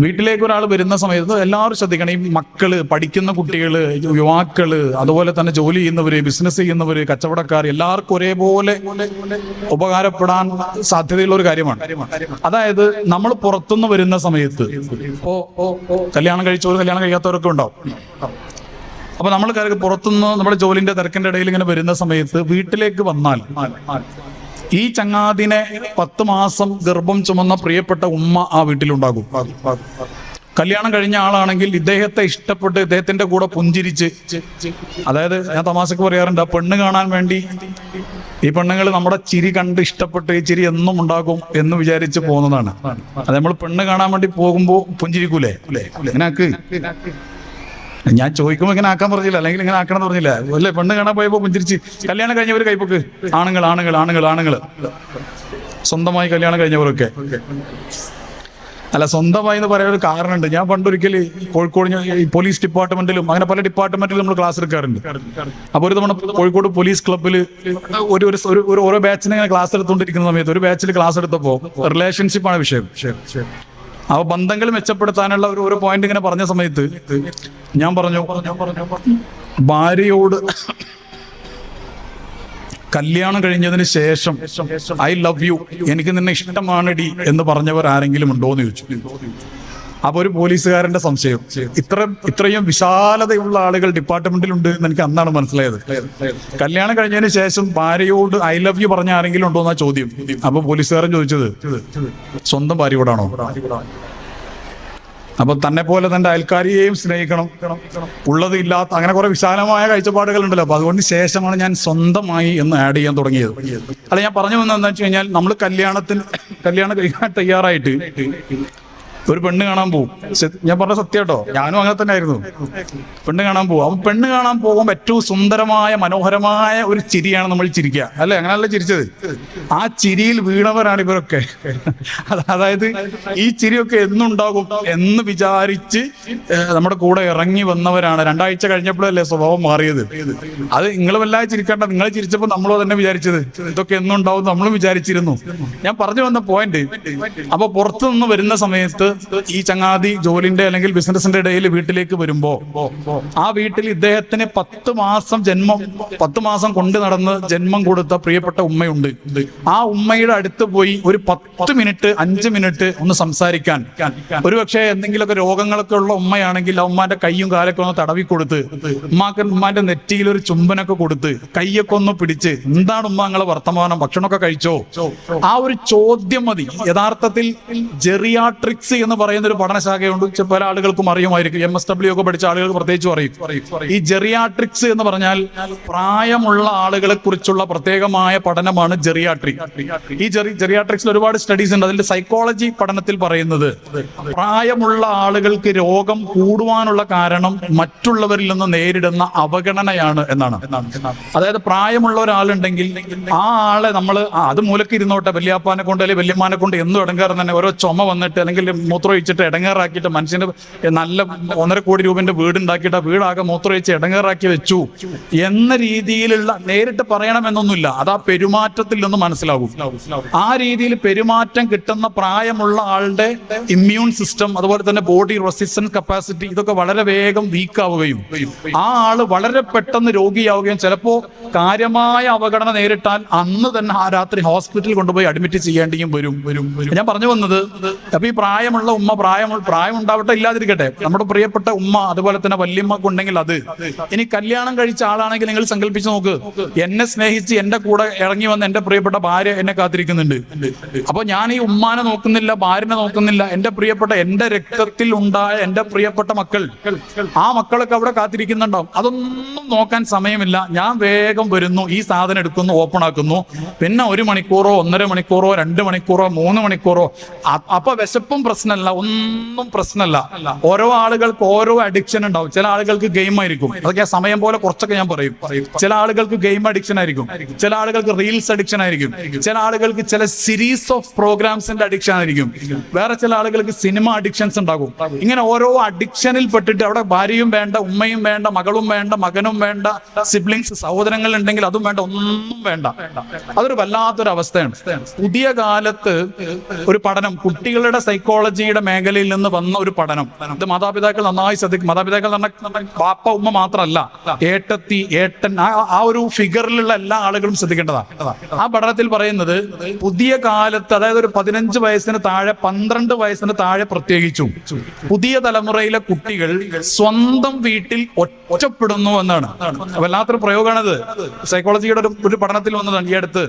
വീട്ടിലേക്ക് ഒരാൾ വരുന്ന സമയത്ത് എല്ലാവരും ശ്രദ്ധിക്കണം. ഈ മക്കള്, പഠിക്കുന്ന കുട്ടികള്, യുവാക്കള്, അതുപോലെ തന്നെ ജോലി ചെയ്യുന്നവര്, ബിസിനസ് ചെയ്യുന്നവര്, കച്ചവടക്കാർ, എല്ലാവർക്കും ഒരേപോലെ ഉപകാരപ്പെടാൻ സാധ്യതയുള്ള ഒരു കാര്യമാണ്. അതായത് നമ്മൾ പുറത്തുനിന്ന് വരുന്ന സമയത്ത് കല്യാണം കഴിച്ചവരും കല്യാണം കഴിക്കാത്തവരൊക്കെ ഉണ്ടാവും. അപ്പൊ നമ്മൾ പുറത്തുനിന്ന് നമ്മുടെ ജോലിന്റെ തിരക്കിന്റെ ഇടയിൽ ഇങ്ങനെ വരുന്ന സമയത്ത് വീട്ടിലേക്ക് വന്നാൽ ഈ ചങ്ങാതിനെ 10 മാസം ഗർഭം ചുമന്ന പ്രിയപ്പെട്ട ഉമ്മ ആ വീട്ടിലുണ്ടാകും. കല്യാണം കഴിഞ്ഞ ആളാണെങ്കിൽ ഇദ്ദേഹത്തെ ഇഷ്ടപ്പെട്ട് ഇദ്ദേഹത്തിന്റെ കൂടെ പുഞ്ചിരിച്ച്, അതായത് ഞാൻ തമാശക്ക് പറയാറുണ്ട്, ആ പെണ്ണ് കാണാൻ വേണ്ടി ഈ പെണ്ണുങ്ങൾ നമ്മുടെ ചിരി കണ്ട് ഇഷ്ടപ്പെട്ട് ഈ ചിരി എന്നും ഉണ്ടാകും എന്ന് വിചാരിച്ച് പോകുന്നതാണ്. അത് നമ്മൾ പെണ്ണ് കാണാൻ വേണ്ടി പോകുമ്പോൾ പുഞ്ചിരിക്കൂലേ? ഇതിനാക്ക് ഞാൻ ചോദിക്കുമ്പോൾ ഇങ്ങനെ ആക്കാൻ പറഞ്ഞില്ല, അല്ലെങ്കിൽ ഇങ്ങനെ ആക്കണം എന്ന് പറഞ്ഞില്ല അല്ലേ? പെണ്ണ് കാണാൻ പോയപ്പോ പുഞ്ചിരിച്ച്. കല്യാണം കഴിഞ്ഞവർ കൈപ്പൊക്ക്. ആണുങ്ങൾ സ്വന്തമായി കല്യാണം കഴിഞ്ഞവരൊക്കെ. അല്ല, സ്വന്തമായി എന്ന് പറയാൻ ഒരു കാരണമുണ്ട്. ഞാൻ പണ്ടൊരിക്കൽ കോഴിക്കോട് ഈ പോലീസ് ഡിപ്പാർട്ട്മെന്റിലും അങ്ങനെ പല ഡിപ്പാർട്ട്മെന്റിലും നമ്മൾ ക്ലാസ് എടുക്കാറുണ്ട്. അപ്പൊ ഒരു തവണ കോഴിക്കോട് പോലീസ് ക്ലബ്ബിൽ ഓരോ ബാച്ചിനെ ഇങ്ങനെ ക്ലാസ് എടുത്തുകൊണ്ടിരിക്കുന്ന സമയത്ത് ഒരു ബാച്ചിൽ ക്ലാസ് എടുത്തപ്പോ റിലേഷൻഷിപ്പാണ് വിഷയം. അപ്പൊ ബന്ധങ്ങൾ മെച്ചപ്പെടുത്താനുള്ള ഒരു പോയിന്റ് ഇങ്ങനെ പറഞ്ഞ സമയത്ത് ഞാൻ പറഞ്ഞു, ഭാര്യയോട് കല്യാണം കഴിഞ്ഞതിന് ശേഷം ഐ ലവ് യു, എനിക്ക് നിന്നെ ഇഷ്ടമാണെടി എന്ന് പറഞ്ഞവർ ആരെങ്കിലും ഉണ്ടോന്ന് ചോദിച്ചു. അപ്പൊ ഒരു പോലീസുകാരന്റെ സംശയം, ഇത്രയും വിശാലതയുള്ള ആളുകൾ ഡിപ്പാർട്ട്മെന്റിലുണ്ട് എന്ന് എനിക്ക് അന്നാണ് മനസ്സിലായത്. കല്യാണം കഴിഞ്ഞതിന് ശേഷം ഭാര്യയോട് ഐ ലവ് യു പറഞ്ഞ ആരെങ്കിലും ഉണ്ടോ എന്നാ ചോദ്യം. അപ്പൊ പോലീസുകാരൻ ചോദിച്ചത് സ്വന്തം ഭാര്യയോടാണോ? അപ്പൊ തന്നെ പോലെ തന്റെ അയൽക്കാരിയെയും സ്നേഹിക്കണം, ഉള്ളത് ഇല്ലാത്ത, അങ്ങനെ കുറെ വിശാലമായ കാഴ്ചപ്പാടുകൾ ഉണ്ടല്ലോ. അപ്പൊ അതുകൊണ്ട് ശേഷമാണ് ഞാൻ സ്വന്തമായി എന്ന് ആഡ് ചെയ്യാൻ തുടങ്ങിയത്. അല്ല, ഞാൻ പറഞ്ഞു വന്നത് എന്താ വെച്ച് കഴിഞ്ഞാൽ, നമ്മൾ കല്യാണം കഴിക്കാൻ തയ്യാറായിട്ട് ഒരു പെണ്ണ് കാണാൻ പോകും. ഞാൻ പറഞ്ഞ സത്യം കേട്ടോ, ഞാനും അങ്ങനെ തന്നെ ആയിരുന്നു. പെണ്ണ് കാണാൻ പോകും. അപ്പൊ പെണ്ണ് കാണാൻ പോകുമ്പോൾ ഏറ്റവും സുന്ദരമായ മനോഹരമായ ഒരു ചിരിയാണ് നമ്മൾ ചിരിക്കുക, അല്ലെ? അങ്ങനെയല്ല ചിരിച്ചത്. ആ ചിരിയിൽ വീണവരാണ് ഇവരൊക്കെ. അതായത് ഈ ചിരിയൊക്കെ എന്നുണ്ടാകും എന്ന് വിചാരിച്ച് നമ്മുടെ കൂടെ ഇറങ്ങി വന്നവരാണ്. 2 ആഴ്ച കഴിഞ്ഞപ്പോഴല്ലേ സ്വഭാവം മാറിയത്. അത് നിങ്ങൾ വല്ലാതെ ചിരിക്കേണ്ട, നിങ്ങൾ ചിരിച്ചപ്പോൾ നമ്മളോ തന്നെ വിചാരിച്ചത് ഇതൊക്കെ എന്നുണ്ടാവും നമ്മളും വിചാരിച്ചിരുന്നു. ഞാൻ പറഞ്ഞു വന്ന പോയിന്റ്, അപ്പൊ പുറത്തുനിന്ന് വരുന്ന സമയത്ത് ഈ ചങ്ങാതി ജോലിന്റെ അല്ലെങ്കിൽ ബിസിനസിന്റെ ഇടയിൽ വീട്ടിലേക്ക് വരുമ്പോ ആ വീട്ടിൽ ഇദ്ദേഹത്തിന് 10 മാസം കൊണ്ട് നടന്ന് ജന്മം കൊടുത്ത പ്രിയപ്പെട്ട ഉമ്മയുണ്ട്. ആ ഉമ്മയുടെ അടുത്ത് പോയി ഒരു 10 മിനിറ്റ് 5 മിനിറ്റ് ഒന്ന് സംസാരിക്കാൻ, ഒരുപക്ഷെ എന്തെങ്കിലുമൊക്കെ രോഗങ്ങളൊക്കെ ഉള്ള ഉമ്മയാണെങ്കിൽ ആ ഉമ്മാന്റെ കൈയും കാലൊക്കെ ഒന്ന് തടവി കൊടുത്ത്, ഉമ്മാന്റെ നെറ്റിയിൽ ഒരു ചുംബനൊക്കെ കൊടുത്ത്, കൈയൊക്കെ ഒന്ന് പിടിച്ച്, എന്താണ് ഉമ്മ നിങ്ങളെ വർത്തമാനം, ഭക്ഷണമൊക്കെ കഴിച്ചോ? ആ ഒരു ചോദ്യം മതി. യഥാർത്ഥത്തിൽ ജെറിയാട്രിക്സ് എന്ന് പറയുന്ന ഒരു പഠനശാഖയുണ്ട്. പല ആളുകൾക്കും അറിയുമായിരിക്കും, MSW ഒക്കെ പഠിച്ച ആളുകൾക്ക് പ്രത്യേകിച്ച് അറിയും. ഈ ജെറിയാട്രിക്സ് എന്ന് പറഞ്ഞാൽ പ്രായമുള്ള ആളുകളെ കുറിച്ചുള്ള പ്രത്യേകമായ പഠനമാണ് ജെറിയാട്രി. ഈ ജെറിയാട്രിക്സിൽ ഒരുപാട് സ്റ്റഡീസ് ഉണ്ട്. അതിന്റെ സൈക്കോളജി പഠനത്തിൽ പറയുന്നത് പ്രായമുള്ള ആളുകൾക്ക് രോഗം കൂടുവാനുള്ള കാരണം മറ്റുള്ളവരിൽ നിന്ന് നേരിടുന്ന അവഗണനയാണ് എന്നാണ്. അതായത് പ്രായമുള്ള ഒരാളുണ്ടെങ്കിൽ ആ ആളെ നമ്മൾ അത് മൂലക്ക് ഇരുന്നോട്ടെ, വല്യാപ്പാനെ കൊണ്ട് അല്ലെങ്കിൽ വല്യമ്മാനെ കൊണ്ട് എന്നും ഇടങ്ങാറ് തന്നെ ഓരോ ചുമ വന്നിട്ട് അല്ലെങ്കിൽ മൂത്രമൊഴിച്ചിട്ട് ഇടങ്ങേറാക്കിയിട്ട് മനുഷ്യന്റെ നല്ല 1.5 കോടി രൂപന്റെ വീടുണ്ടാക്കിയിട്ട് ആ വീടാകെ മൂത്രമൊഴിച്ച് ഇടങ്ങേറാക്കി വെച്ചു എന്ന രീതിയിലുള്ള നേരിട്ട് പറയണമെന്നൊന്നുമില്ല. അത് ആ പെരുമാറ്റത്തിൽ നിന്ന് മനസ്സിലാകും. ആ രീതിയിൽ പെരുമാറ്റം കിട്ടുന്ന പ്രായമുള്ള ആളുടെ ഇമ്മ്യൂൺ സിസ്റ്റം, അതുപോലെ തന്നെ ബോഡി റെസിസ്റ്റൻസ് കപ്പാസിറ്റി, ഇതൊക്കെ വളരെ വേഗം വീക്കാവുകയും ആ ആള് വളരെ പെട്ടെന്ന് രോഗിയാവുകയും ചിലപ്പോ കാര്യമായ അവഗണന നേരിട്ടാൽ അന്ന് തന്നെ ആ രാത്രി ഹോസ്പിറ്റലിൽ കൊണ്ടുപോയി അഡ്മിറ്റ് ചെയ്യേണ്ടിയും വരും. ഞാൻ പറഞ്ഞു വന്നത്, അപ്പൊ ഈ പ്രായമുള്ള ഉമ്മ, പ്രായം ഉണ്ടാവട്ടെ ഇല്ലാതിരിക്കട്ടെ, നമ്മുടെ പ്രിയപ്പെട്ട ഉമ്മ അതുപോലെ തന്നെ വല്യമ്മക്ക് ഉണ്ടെങ്കിൽ അത്. ഇനി കല്യാണം കഴിച്ച ആളാണെങ്കിൽ നിങ്ങൾ സങ്കല്പിച്ച് നോക്ക്, എന്നെ സ്നേഹിച്ച് എന്റെ കൂടെ ഇറങ്ങി വന്ന എന്റെ പ്രിയപ്പെട്ട ഭാര്യ എന്നെ കാത്തിരിക്കുന്നുണ്ട്. അപ്പൊ ഞാൻ ഈ ഉമ്മാനെ നോക്കുന്നില്ല, ഭാര്യനെ നോക്കുന്നില്ല, എന്റെ പ്രിയപ്പെട്ട, എന്റെ രക്തത്തിൽ ഉണ്ടായ എന്റെ പ്രിയപ്പെട്ട മക്കൾ, ആ മക്കളൊക്കെ അവിടെ കാത്തിരിക്കുന്നുണ്ടാവും. അതൊന്നും നോക്കാൻ സമയമില്ല. ഞാൻ വേഗം വരുന്നു, ഈ സാധനം എടുക്കുന്നു, ഓപ്പൺ ആക്കുന്നു. പിന്നെ 1 മണിക്കൂറോ 1.5 മണിക്കൂറോ 2 മണിക്കൂറോ 3 മണിക്കൂറോ, അപ്പൊ വിശപ്പും പ്രശ്നമല്ല, ഒന്നും പ്രശ്നമല്ല. ഓരോ ആളുകൾക്ക് ഓരോ അഡിക്ഷൻ ഉണ്ടാവും. ചില ആളുകൾക്ക് ഗെയിം ആയിരിക്കും, അതൊക്കെ ആ സമയം പോലെ കുറച്ചൊക്കെ ഞാൻ പറയും. ചില ആളുകൾക്ക് ഗെയിം അഡിക്ഷൻ ആയിരിക്കും, ചില ആളുകൾക്ക് റീൽസ് അഡിക്ഷൻ ആയിരിക്കും, ചില ആളുകൾക്ക് ചില സീരീസ് ഓഫ് പ്രോഗ്രാംസിന്റെ അഡിക്ഷൻ ആയിരിക്കും, വേറെ ചില ആളുകൾക്ക് സിനിമ അഡിക്ഷൻസ് ഉണ്ടാകും. ഇങ്ങനെ ഓരോ അഡിക്ഷനിൽ പെട്ടിട്ട് അവിടെ ഭാര്യയും വേണ്ട, ഉമ്മയും വേണ്ട, മകളും വേണ്ട, മകനും വേണ്ട, സിബ്ലിങ്സ് സഹോദരങ്ങൾ ഉണ്ടെങ്കിൽ അതും വേണ്ട, ഒന്നും വേണ്ട. അതൊരു വല്ലാത്തൊരു അവസ്ഥയാണ്. പുതിയ കാലത്ത് ഒരു പഠനം, കുട്ടികളുടെ സൈക്കോളജി സൈക്കോളജിയുടെ മേഖലയിൽ നിന്ന് വന്ന ഒരു പഠനം. ഇത് മാതാപിതാക്കൾ നന്നായി ശ്രദ്ധിക്കും. മാതാപിതാക്കൾ പറഞ്ഞ പാപ്പ ഉമ്മ മാത്രമല്ല, ഏട്ടത്തി ഏട്ടൻ, ആ ഒരു ഫിഗറിലുള്ള എല്ലാ ആളുകളും ശ്രദ്ധിക്കേണ്ടതാണ്. ആ പഠനത്തിൽ പറയുന്നത് പുതിയ കാലത്ത്, അതായത് ഒരു 15 വയസ്സിന് താഴെ 12 വയസ്സിന് താഴെ പ്രത്യേകിച്ചും പുതിയ തലമുറയിലെ കുട്ടികൾ സ്വന്തം വീട്ടിൽ ഒറ്റപ്പെടുന്നു എന്നാണ്. വല്ലാത്തൊരു പ്രയോഗമാണത്. സൈക്കോളജിയുടെ ഒരു പഠനത്തിൽ വന്നതാണ് ഈ അടുത്ത്.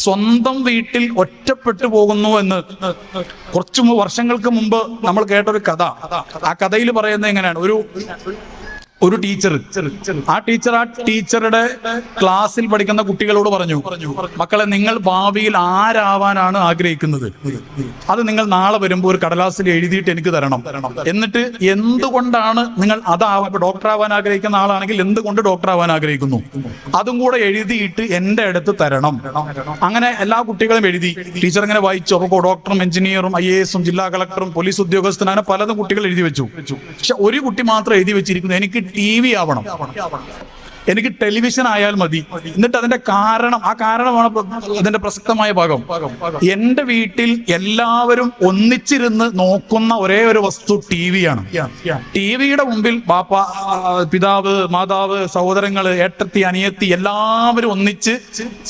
സ്വന്തം വീട്ടിൽ ഒറ്റപ്പെട്ടു പോകുന്നു എന്ന്. കുറച്ചു വർഷങ്ങൾക്ക് മുമ്പ് നമ്മൾ കേട്ടൊരു കഥ. ആ കഥയിൽ പറയുന്നത് എങ്ങനെയാണ്, ഒരു ടീച്ചർ ആ ടീച്ചറുടെ ക്ലാസ്സിൽ പഠിക്കുന്ന കുട്ടികളോട് പറഞ്ഞു, മക്കളെ, നിങ്ങൾ ഭാവിയിൽ ആരാവാനാണ് ആഗ്രഹിക്കുന്നത്, അത് നിങ്ങൾ നാളെ വരുമ്പോൾ ഒരു കടലാസിൽ എഴുതിയിട്ട് എനിക്ക് തരണം. എന്നിട്ട് എന്തുകൊണ്ടാണ് നിങ്ങൾ ഡോക്ടർ ആവാൻ ആഗ്രഹിക്കുന്ന ആളാണെങ്കിൽ എന്തുകൊണ്ട് ഡോക്ടർ ആവാൻ ആഗ്രഹിക്കുന്നു അതും കൂടെ എഴുതിയിട്ട് എന്റെ അടുത്ത് തരണം. അങ്ങനെ എല്ലാ കുട്ടികളും എഴുതി. ടീച്ചർ ഇങ്ങനെ വായിച്ചു. അപ്പോൾ ഡോക്ടറും എഞ്ചിനീയറും IAS ജില്ലാ കളക്ടറും പോലീസ് ഉദ്യോഗസ്ഥനും അങ്ങനെ പലതും കുട്ടികൾ എഴുതി വെച്ചു. പക്ഷെ ഒരു കുട്ടി മാത്രം എഴുതി വെച്ചിരിക്കുന്നു, എനിക്ക് TV ആവണം, എനിക്ക് ടെലിവിഷൻ ആയാൽ മതി. എന്നിട്ട് അതിന്റെ കാരണം, ആ കാരണമാണ് അതിന്റെ പ്രസക്തമായ ഭാഗം. എന്റെ വീട്ടിൽ എല്ലാവരും ഒന്നിച്ചിരുന്ന് നോക്കുന്ന ഒരേ ഒരു വസ്തു TV ആണ്. TVയുടെ മുമ്പിൽ ബാപ്പ, പിതാവ്, മാതാവ്, സഹോദരങ്ങള്, ഏട്ടത്തി, അനിയത്തി എല്ലാവരും ഒന്നിച്ച്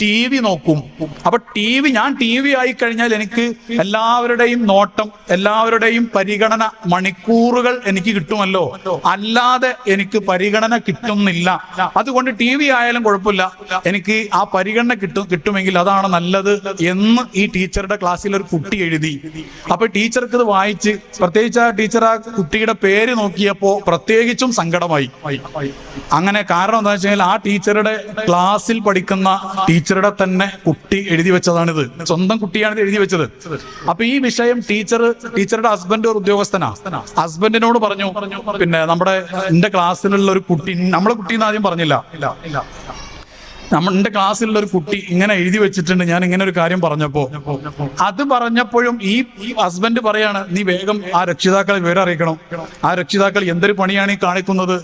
TV നോക്കും. അപ്പൊ ഞാൻ TV ആയി കഴിഞ്ഞാൽ എനിക്ക് എല്ലാവരുടെയും നോട്ടം, എല്ലാവരുടെയും പരിഗണന, മണിക്കൂറുകൾ എനിക്ക് കിട്ടുമല്ലോ. അല്ലാതെ എനിക്ക് പരിഗണന കിട്ടുന്നില്ല. അതുകൊണ്ട് TV ആയാലും കുഴപ്പമില്ല, എനിക്ക് ആ പരിഗണന കിട്ടുമെങ്കിൽ അതാണ് നല്ലത് എന്ന് ഈ ടീച്ചറുടെ ക്ലാസ്സിൽ ഒരു കുട്ടി എഴുതി. അപ്പൊ ടീച്ചർക്ക് ഇത് വായിച്ച്, പ്രത്യേകിച്ച് ആ ടീച്ചർ ആ കുട്ടിയുടെ പേര് നോക്കിയപ്പോ പ്രത്യേകിച്ചും സങ്കടമായി. അങ്ങനെ കാരണം എന്താ വെച്ച് കഴിഞ്ഞാൽ ആ ടീച്ചറുടെ ക്ലാസ്സിൽ പഠിക്കുന്ന ടീച്ചറുടെ തന്നെ കുട്ടി എഴുതി വെച്ചതാണിത്. സ്വന്തം കുട്ടിയാണ് എഴുതി വെച്ചത്. അപ്പൊ ഈ വിഷയം ടീച്ചറുടെ ഹസ്ബൻഡ് ഒരു ഉദ്യോഗസ്ഥനാ. ഹസ്ബൻഡിനോട് പറഞ്ഞു, പിന്നെ എന്റെ ക്ലാസ്സിലുള്ള ഒരു കുട്ടി, നമ്മളെ കുട്ടി എന്ന് ആദ്യം പറഞ്ഞില്ല, എന്റെ ക്ലാസ്സിലുള്ള ഒരു കുട്ടി ഇങ്ങനെ എഴുതി വെച്ചിട്ടുണ്ട്, ഞാൻ ഇങ്ങനെ ഒരു കാര്യം പറഞ്ഞപ്പോഴും ഈ ഹസ്ബൻഡ് പറയാണ്, നീ വേഗം ആ രക്ഷിതാക്കളെ വിവരം അറിയിക്കണം, ആ രക്ഷിതാക്കൾ എന്തൊരു പണിയാണ് ഈ കാണിക്കുന്നത്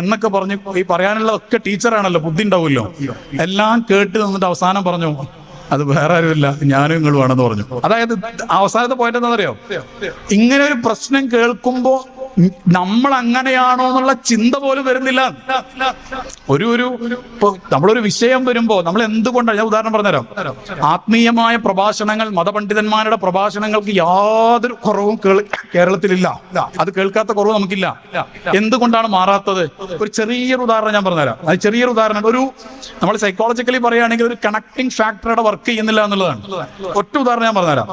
എന്നൊക്കെ പറഞ്ഞു. ഈ പറയാനുള്ള ഒക്കെ ടീച്ചറാണല്ലോ, ബുദ്ധി ഉണ്ടാവുമല്ലോ. എല്ലാം കേട്ട് നിന്നിട്ട് അവസാനം പറഞ്ഞു, അത് വേറെ ആരുമില്ല, ഞാനും നിങ്ങളുമാണെന്ന് പറഞ്ഞു. അതായത് അവസാനത്തെ പോയിന്റ് എന്താണെന്നറിയോ, ഇങ്ങനെ ഒരു പ്രശ്നം കേൾക്കുമ്പോ നമ്മൾ അങ്ങനെയാണോ എന്നുള്ള ചിന്ത പോലും വരുന്നില്ല. നമ്മളൊരു വിഷയം വരുമ്പോ നമ്മൾ എന്തുകൊണ്ടാണ്, ഞാൻ ഉദാഹരണം പറഞ്ഞുതരാം. ആത്മീയമായ പ്രഭാഷണങ്ങൾ, മതപണ്ഡിതന്മാരുടെ പ്രഭാഷണങ്ങൾക്ക് യാതൊരു കുറവും കേരളത്തിലില്ല. അത് കേൾക്കാത്ത കുറവ് നമുക്കില്ല. എന്തുകൊണ്ടാണ് മാറാത്തത്? ഒരു ചെറിയൊരു ഉദാഹരണം ഞാൻ പറഞ്ഞുതരാം. അത് ചെറിയൊരു ഉദാഹരണം, നമ്മൾ സൈക്കോളജിക്കലി പറയുകയാണെങ്കിൽ ഒരു കണക്ടിങ് ഫാക്ടറുടെ വർക്ക് ചെയ്യുന്നില്ല എന്നുള്ളതാണ്. ഒറ്റ ഉദാഹരണം ഞാൻ പറഞ്ഞുതരാം.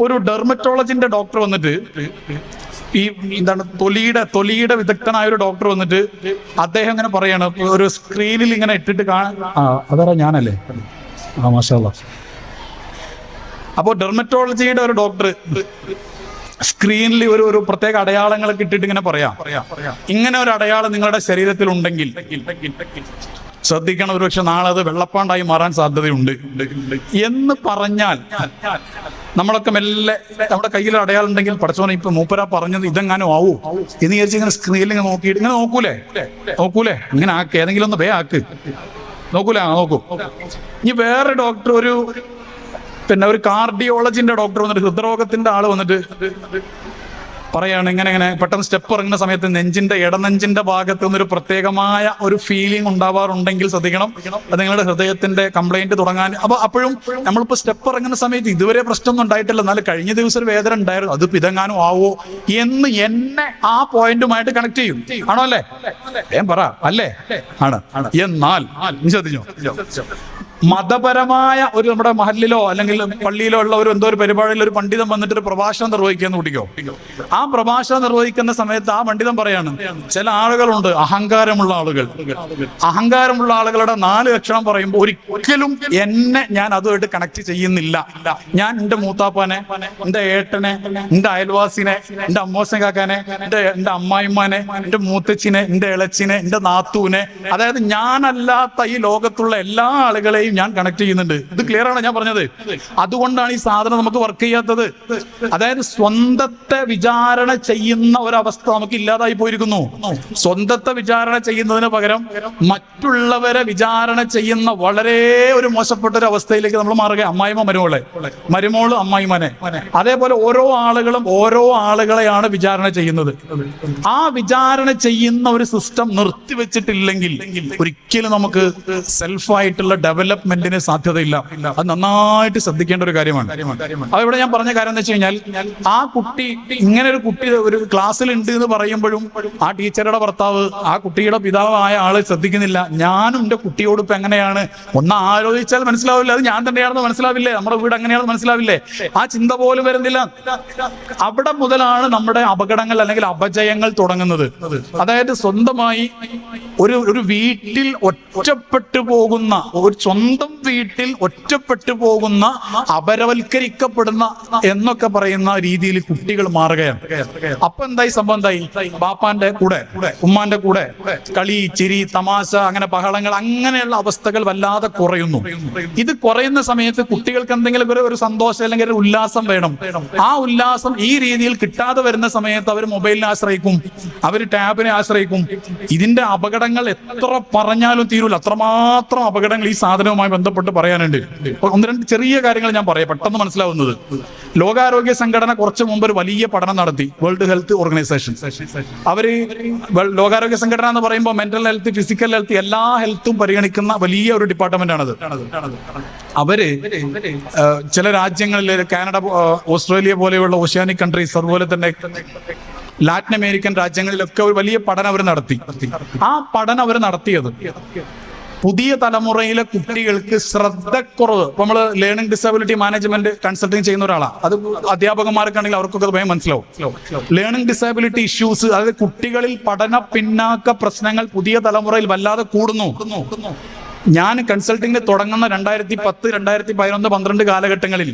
ഒരു ഡെർമറ്റോളജിന്റെ ഡോക്ടർ വന്നിട്ട്, തൊലിയുടെ വിദഗ്ധനായ ഒരു ഡോക്ടർ വന്നിട്ട് അദ്ദേഹം ഇങ്ങനെ പറയാണ്, ഒരു സ്ക്രീനിൽ ഇങ്ങനെ ഇട്ടിട്ട് അതാ ഞാനല്ലേ, മാഷാ അല്ലാഹ്. അപ്പോ ഡെർമറ്റോളജിയുടെ ഒരു ഡോക്ടർ സ്ക്രീനിൽ ഒരു പ്രത്യേക അടയാളങ്ങളൊക്കെ ഇട്ടിട്ട് ഇങ്ങനെ പറയാം, ഇങ്ങനെ ഒരു അടയാളം നിങ്ങളുടെ ശരീരത്തിൽ ഉണ്ടെങ്കിൽ ശ്രദ്ധിക്കണം, ഒരുപക്ഷെ നാളെ അത് വെള്ളപ്പാണ്ടായി മാറാൻ സാധ്യതയുണ്ട് എന്ന് പറഞ്ഞാൽ നമ്മളൊക്കെ മെല്ലെ നമ്മുടെ കയ്യിൽ അടയാളം ഉണ്ടെങ്കിൽ, പഠിച്ചോനെ ഇപ്പൊ മൂപ്പരാ പറഞ്ഞത് ഇതെങ്ങാനും ആവൂ എന്ന് വിചാരിച്ച് ഇങ്ങനെ സ്ക്രീനിൽ ഇങ്ങനെ നോക്കിയിട്ട് ഇങ്ങനെ നോക്കൂലേ, ഇങ്ങനെ ആക്ക്, ഏതെങ്കിലും ഒന്ന് ആക്ക്, നോക്കൂ. ഇനി വേറെ ഡോക്ടർ, ഒരു കാർഡിയോളജിന്റെ ഡോക്ടർ വന്നിട്ട്, ഹൃദ്രോഗത്തിന്റെ ആള് വന്നിട്ട് പറയാണ്, ഇങ്ങനെ പെട്ടെന്ന് സ്റ്റെപ്പ് ഇറങ്ങുന്ന സമയത്ത് ഇടനെഞ്ചിന്റെ ഭാഗത്ത് നിന്നൊരു പ്രത്യേകമായ ഒരു ഫീലിംഗ് ഉണ്ടാവാറുണ്ടെങ്കിൽ ശ്രദ്ധിക്കണം, അത് നിങ്ങളുടെ ഹൃദയത്തിന്റെ കംപ്ലൈന്റ് തുടങ്ങാൻ. അപ്പോഴും നമ്മളിപ്പോ സ്റ്റെപ്പ് ഇറങ്ങുന്ന സമയത്ത് ഇതുവരെ പ്രശ്നമൊന്നും ഉണ്ടായിട്ടില്ല, എന്നാലും കഴിഞ്ഞ ദിവസം ഒരു വേദന ഉണ്ടായിരുന്നു, അത് ഇതെങ്ങാനും ആവോ എന്ന് എന്നെ ആ പോയിന്റുമായിട്ട് കണക്ട് ചെയ്യും. ആണോ അല്ലേ? പറ അല്ലേ? ആണ്. എന്നാൽ ശ്രദ്ധിച്ചോ, മതപരമായ നമ്മുടെ മഹല്ലിലോ അല്ലെങ്കിൽ പള്ളിയിലോ ഉള്ള എന്തോ ഒരു പരിപാടിയിൽ ഒരു പണ്ഡിതൻ വന്നിട്ട് ഒരു പ്രഭാഷണം നിർവഹിക്കാന്ന് കൂട്ടിക്കോ. ആ പ്രഭാഷണം നിർവഹിക്കുന്ന സമയത്ത് ആ പണ്ഡിതൻ പറയാണ്, ചില ആളുകളുണ്ട് അഹങ്കാരമുള്ള ആളുകളുടെ 4 ലക്ഷണം പറയുമ്പോൾ ഒരിക്കലും ഞാൻ അതുമായിട്ട് കണക്ട് ചെയ്യുന്നില്ല. ഞാൻ എന്റെ മൂത്താപ്പാനെ, എന്റെ ഏട്ടനെ, എന്റെ അയൽവാസിനെ, എന്റെ അമ്മോസൻ കാക്കാനെ, എന്റെ അമ്മായിമാനെ, എന്റെ മൂത്തച്ഛനെ, എന്റെ ഇളച്ചിനെ, എന്റെ നാത്തൂനെ, അതായത് ഞാനല്ലാത്ത ഈ ലോകത്തുള്ള എല്ലാ ആളുകളെയും കൂടിയും ഞാൻ കണക്ട് ചെയ്യുന്നുണ്ട്. ഇത് ക്ലിയർ ആണ് ഞാൻ പറഞ്ഞത്. അതുകൊണ്ടാണ് ഈ സാധനം നമുക്ക് വർക്ക് ചെയ്യാത്തത്. അതായത് സ്വന്തത്തെ വിചാരണ ചെയ്യുന്ന ഒരവസ്ഥ നമുക്ക് ഇല്ലാതായി പോയിരിക്കുന്നു. സ്വന്തത്തെ വിചാരണ ചെയ്യുന്നതിന് പകരം മറ്റുള്ളവരെ വിചാരണ ചെയ്യുന്ന വളരെ ഒരു മോശപ്പെട്ട ഒരു അവസ്ഥയിലേക്ക് നമ്മൾ മാറുക. അമ്മായിമ്മ മരുമോളെ, മരുമോള് അമ്മായിമ്മനെ, അതേപോലെ ഓരോ ആളുകളും ഓരോ ആളുകളെയാണ് വിചാരണ ചെയ്യുന്നത്. ആ വിചാരണ ചെയ്യുന്ന ഒരു സിസ്റ്റം നിർത്തിവെച്ചിട്ടില്ലെങ്കിൽ ഒരിക്കലും നമുക്ക് സെൽഫായിട്ടുള്ള ഡെവലപ്മെന്റിന് സാധ്യതയില്ല. അത് നന്നായിട്ട് ശ്രദ്ധിക്കേണ്ട ഒരു കാര്യമാണ്. അപ്പൊ ഇവിടെ ഞാൻ പറഞ്ഞ കാര്യം എന്ന് വെച്ച് കഴിഞ്ഞാൽ, ആ കുട്ടി ഇങ്ങനെ ഒരു കുട്ടി ഒരു ക്ലാസ്സിൽ ഉണ്ട് എന്ന് പറയുമ്പോഴും ആ ടീച്ചറുടെ ഭർത്താവ്, ആ കുട്ടിയുടെ പിതാവായ ആള് ശ്രദ്ധിക്കുന്നില്ല. ഞാനും എന്റെ കുട്ടിയോട് ഇപ്പൊ എങ്ങനെയാണ് ഒന്ന് ആലോചിച്ചാൽ മനസ്സിലാവില്ല, അത് ഞാൻ തന്നെയാണെന്ന് മനസ്സിലാവില്ലേ, നമ്മുടെ വീട് അങ്ങനെയാണെന്ന് മനസ്സിലാവില്ലേ, ആ ചിന്ത പോലും വരുന്നില്ല. അവിടെ മുതലാണ് നമ്മുടെ അപകടങ്ങൾ അല്ലെങ്കിൽ അപജയങ്ങൾ തുടങ്ങുന്നത്. അതായത് സ്വന്തമായി ഒരു വീട്ടിൽ ഒറ്റപ്പെട്ടു പോകുന്ന, ഒരു സ്വന്തം വീട്ടിൽ ഒറ്റപ്പെട്ടു പോകുന്ന, അപരവൽക്കരിക്കപ്പെടുന്ന എന്നൊക്കെ പറയുന്ന രീതിയിൽ കുട്ടികൾ മാറുകയാണ്. അപ്പൊ എന്തായി സംഭവം? എന്തായി? ബാപ്പാന്റെ കൂടെ ഉമ്മാന്റെ കൂടെ കളി, ചിരി, തമാശ, അങ്ങനെ ബഹളങ്ങൾ, അങ്ങനെയുള്ള അവസ്ഥകൾ വല്ലാതെ കുറയുന്നു. ഇത് കുറയുന്ന സമയത്ത് കുട്ടികൾക്ക് എന്തെങ്കിലും ഒരു സന്തോഷം അല്ലെങ്കിൽ ഒരു ഉല്ലാസം വേണം. ആ ഉല്ലാസം ഈ രീതിയിൽ കിട്ടാതെ വരുന്ന സമയത്ത് അവർ മൊബൈലിനെ ആശ്രയിക്കും, അവർ ടാബിനെ ആശ്രയിക്കും. ഇതിന്റെ അപകടങ്ങൾ എത്ര പറഞ്ഞാലും തീരൂല. അത്രമാത്രം അപകടങ്ങൾ ഈ സാധനവുമായി ബന്ധപ്പെട്ട് പറയാനുണ്ട്. ഒന്ന് രണ്ട് ചെറിയ കാര്യങ്ങൾ ഞാൻ പറയാം, പെട്ടെന്ന് മനസ്സിലാവുന്നത്. ലോകാരോഗ്യ സംഘടന കുറച്ചു മുമ്പ് ഒരു വലിയ പഠനം നടത്തി. വേൾഡ് ഹെൽത്ത് ഓർഗനൈസേഷൻ, അവര് ലോകാരോഗ്യ സംഘടന എന്ന് പറയുമ്പോൾ മെന്റൽ ഹെൽത്ത്, ഫിസിക്കൽ ഹെൽത്ത്, എല്ലാ ഹെൽത്തും പരിഗണിക്കുന്ന വലിയ ഒരു ഡിപ്പാർട്ട്മെന്റ് ആണത്. അവര് ചില രാജ്യങ്ങളിൽ, കാനഡ, ഓസ്ട്രേലിയ പോലെയുള്ള ഓഷ്യാനിക് കൺട്രീസ്, അതുപോലെ തന്നെ ലാറ്റിൻ അമേരിക്കൻ രാജ്യങ്ങളിലൊക്കെ ഒരു വലിയ പഠനം അവർ നടത്തി. ആ പഠനം അവർ നടത്തിയത് പുതിയ തലമുറയിലെ കുട്ടികൾക്ക് ശ്രദ്ധക്കുറവ്. ഇപ്പൊ നമ്മള് ലേണിംഗ് ഡിസബിലിറ്റി മാനേജ്മെന്റ് കൺസൾട്ടിങ് ചെയ്യുന്ന ഒരാളാണ്. അത് അധ്യാപകന്മാർക്കാണെങ്കിൽ അവർക്കൊക്കെ അത് ഭയം മനസ്സിലാവും. ലേണിംഗ് ഡിസബിലിറ്റി ഇഷ്യൂസ്, അതായത് കുട്ടികളിൽ പഠന പിന്നാക്ക പ്രശ്നങ്ങൾ പുതിയ തലമുറയിൽ വല്ലാതെ കൂടുന്നു. ഞാൻ കൺസൾട്ടിങ്ങിന് തുടങ്ങുന്ന 2010, 2011, 12 കാലഘട്ടങ്ങളിൽ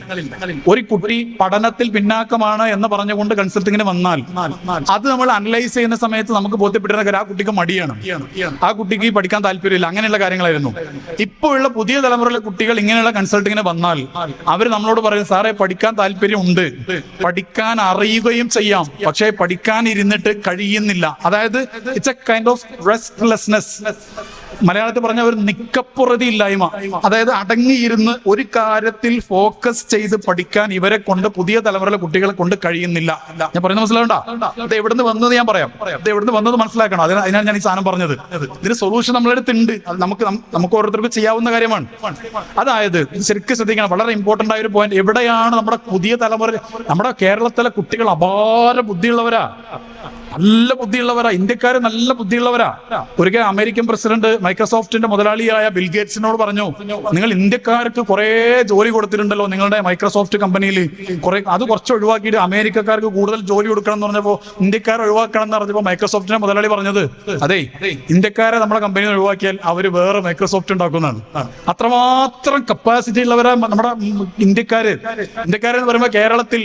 ഒരു കുട്ടി പഠനത്തിൽ പിന്നാക്കമാണ് എന്ന് പറഞ്ഞുകൊണ്ട് കൺസൾട്ടിങ്ങിന് വന്നാൽ അത് നമ്മൾ അനലൈസ് ചെയ്യുന്ന സമയത്ത് നമുക്ക് ബോധ്യപ്പെട്ടിരുന്ന ആ കുട്ടിക്ക് മടിയാണ്, ആ കുട്ടിക്ക് പഠിക്കാൻ താല്പര്യമില്ല, അങ്ങനെയുള്ള കാര്യങ്ങളായിരുന്നു. ഇപ്പോഴുള്ള പുതിയ തലമുറയിലെ കുട്ടികൾ ഇങ്ങനെയുള്ള കൺസൾട്ടിങ്ങിന് വന്നാൽ അവർ നമ്മളോട് പറയും, സാറേ പഠിക്കാൻ താല്പര്യമുണ്ട്, പഠിക്കാൻ അറിയുകയും ചെയ്യാം, പക്ഷേ പഠിക്കാൻ ഇരുന്നിട്ട് കഴിയുന്നില്ല. അതായത് it's A kind of restlessness. മലയാളത്തിൽ പറഞ്ഞ ഒരു നിക്കപ്പുറതി ഇല്ലായ്മ. അതായത് അടങ്ങിയിരുന്ന് ഒരു കാര്യത്തിൽ ഫോക്കസ് ചെയ്ത് പഠിക്കാൻ ഇവരെ കൊണ്ട്, പുതിയ തലമുറയിലെ കുട്ടികളെ കൊണ്ട് കഴിയുന്നില്ല. ഞാൻ പറയുന്നത് മനസ്സിലാവണ്ട? ഇത് എവിടുന്ന് വന്നത് ഞാൻ പറയാം. ഇത് എവിടുന്ന് വന്നത് മനസ്സിലാക്കണം. അതിനാണ് ഞാൻ ഈ സാധനം പറഞ്ഞത്. ഇതിന് സൊല്യൂഷൻ നമ്മുടെ അടുത്തുണ്ട്. അത് നമുക്ക് ഓരോരുത്തർക്കും ചെയ്യാവുന്ന കാര്യമാണ്. അതായത് ശരിക്കും ശ്രദ്ധിക്കണം, വളരെ ഇമ്പോർട്ടന്റ് ആയ ഒരു പോയിന്റ്. എവിടെയാണ് നമ്മുടെ പുതിയ തലമുറ? നമ്മുടെ കേരളത്തിലെ കുട്ടികൾ അപാര ബുദ്ധിയുള്ളവരാ, നല്ല ബുദ്ധിയുള്ളവരാ. ഇന്ത്യക്കാര് നല്ല ബുദ്ധിയുള്ളവരാ. ഒരിക്കൽ അമേരിക്കൻ പ്രസിഡന്റ് മൈക്രോസോഫ്റ്റിന്റെ മുതലാളിയായ ബിൽ ഗേറ്റ്സിനോട് പറഞ്ഞു, നിങ്ങൾ ഇന്ത്യക്കാർക്ക് കുറെ ജോലി കൊടുത്തിട്ടുണ്ടല്ലോ നിങ്ങളുടെ മൈക്രോസോഫ്റ്റ് കമ്പനിയിൽ, അത് കുറച്ച് ഒഴിവാക്കിയിട്ട് അമേരിക്കക്കാർക്ക് കൂടുതൽ ജോലി കൊടുക്കണം എന്ന് പറഞ്ഞപ്പോ, ഇന്ത്യക്കാരെ ഒഴിവാക്കണം എന്ന് പറഞ്ഞപ്പോ മൈക്രോസോഫ്റ്റിന്റെ മുതലാളി പറഞ്ഞത്, അതെ, ഇന്ത്യക്കാരെ നമ്മുടെ കമ്പനിയിൽ ഒഴിവാക്കിയാൽ അവര് വേറെ മൈക്രോസോഫ്റ്റ് ഉണ്ടാക്കുന്നതാണ്. അത്രമാത്രം കപ്പാസിറ്റി ഉള്ളവരാ നമ്മുടെ ഇന്ത്യക്കാരെന്ന് പറയുമ്പോ കേരളത്തിൽ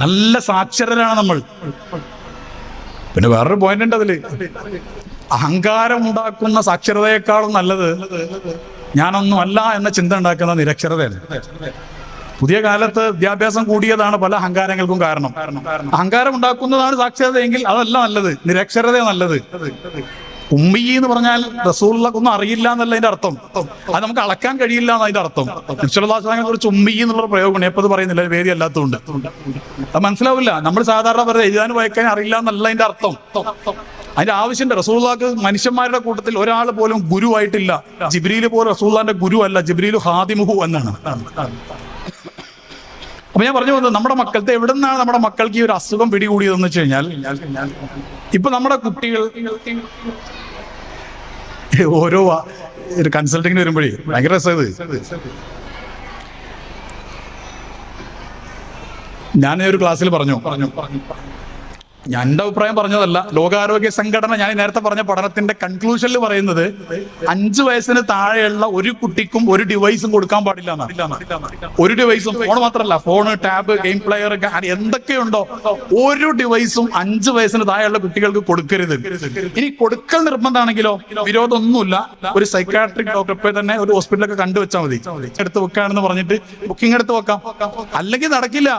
നല്ല സാക്ഷരരാണ് നമ്മൾ. പിന്നെ വേറൊരു പോയിന്റ് ഉണ്ട് അതില്. അഹങ്കാരം ഉണ്ടാക്കുന്ന സാക്ഷരതയെക്കാളും നല്ലത് ഞാനൊന്നും അല്ല എന്ന ചിന്ത ഉണ്ടാക്കുന്ന നിരക്ഷരതയാണ്. പുതിയ കാലത്ത് വിദ്യാഭ്യാസം കൂടിയതാണ് പല അഹങ്കാരങ്ങൾക്കും കാരണം. അഹങ്കാരം ഉണ്ടാക്കുന്നതാണ് സാക്ഷരതയെങ്കിൽ അതല്ല നല്ലത്, നിരക്ഷരതയാണ് നല്ലത്. ഉമ്മി എന്ന് പറഞ്ഞാൽ റസൂലുള്ളാഹിക്കൊന്നും അറിയില്ല എന്നല്ല അതിന്റെ അർത്ഥം, അത് നമുക്ക് അളക്കാൻ കഴിയില്ല എന്നതിന്റെ അർത്ഥം. നബിസ്വല്ലല്ലാഹു കുറിച്ച് ഉമ്മി എന്നുള്ള പ്രയോഗമാണ്. എപ്പത് പറയുന്നില്ല, വേദി അല്ലാത്തതുകൊണ്ട് അത് മനസ്സിലാവില്ല. നമ്മൾ സാധാരണ പറയുന്നത് എഴുതാനും വായിക്കാൻ അറിയില്ല എന്നല്ല അതിന്റെ അർത്ഥം. അതിന്റെ ആവശ്യമുണ്ട്. റസൂലുള്ളാഹിക്ക് മനുഷ്യന്മാരുടെ കൂട്ടത്തിൽ ഒരാൾ പോലും ഗുരുവായിട്ടില്ല. ജിബ്രീൽ പോലും റസൂലുള്ളാഹിന്റെ ഗുരു അല്ല, ജിബ്രീൽ ഖാദിമുഹു എന്നാണ്. അപ്പൊ ഞാൻ പറഞ്ഞു വന്നത്, നമ്മുടെ മക്കൾക്ക് എവിടെ നിന്നാണ് നമ്മുടെ മക്കൾക്ക് ഈ ഒരു അസുഖം പിടികൂടിയതെന്ന് വെച്ച് കഴിഞ്ഞാൽ, ഇപ്പൊ നമ്മുടെ കുട്ടികൾ ഓരോ ഒരു കൺസൾട്ടിങ്ങിന് വരുമ്പോഴേ ഭയങ്കര രസത്. ഞാൻ ഒരു ക്ലാസ്സിൽ പറഞ്ഞു, ഞാൻ എൻ്റെ അഭിപ്രായം പറഞ്ഞതല്ല, ലോകാരോഗ്യ സംഘടന ഞാൻ നേരത്തെ പറഞ്ഞ പഠനത്തിന്റെ കൺക്ലൂഷനിൽ പറയുന്നത് 5 വയസ്സിന് താഴെയുള്ള ഒരു കുട്ടിക്കും ഒരു ഡിവൈസും കൊടുക്കാൻ പാടില്ല എന്നാണ്. ഒരു ഡിവൈസും, ഫോൺ മാത്രമല്ല, ഫോണ്, ടാബ്, ഗെയിം പ്ലെയർ, എന്തൊക്കെയുണ്ടോ ഒരു ഡിവൈസും 5 വയസ്സിന് താഴെയുള്ള കുട്ടികൾക്ക് കൊടുക്കരുത്. ഇനി കൊടുക്കൽ നിർബന്ധമാണെങ്കിലോ വിരോധമൊന്നുമില്ല. ഒരു സൈക്കാട്രിക് ഡോക്ടറെ തന്നെ ഒരു ഹോസ്പിറ്റലൊക്കെ കണ്ടുവച്ചാൽ മതി. എടുത്ത് വെക്കാണെന്ന് പറഞ്ഞിട്ട് ബുക്കിംഗ് എടുത്ത് വെക്കാം. അല്ലെങ്കിൽ നടക്കില്ല.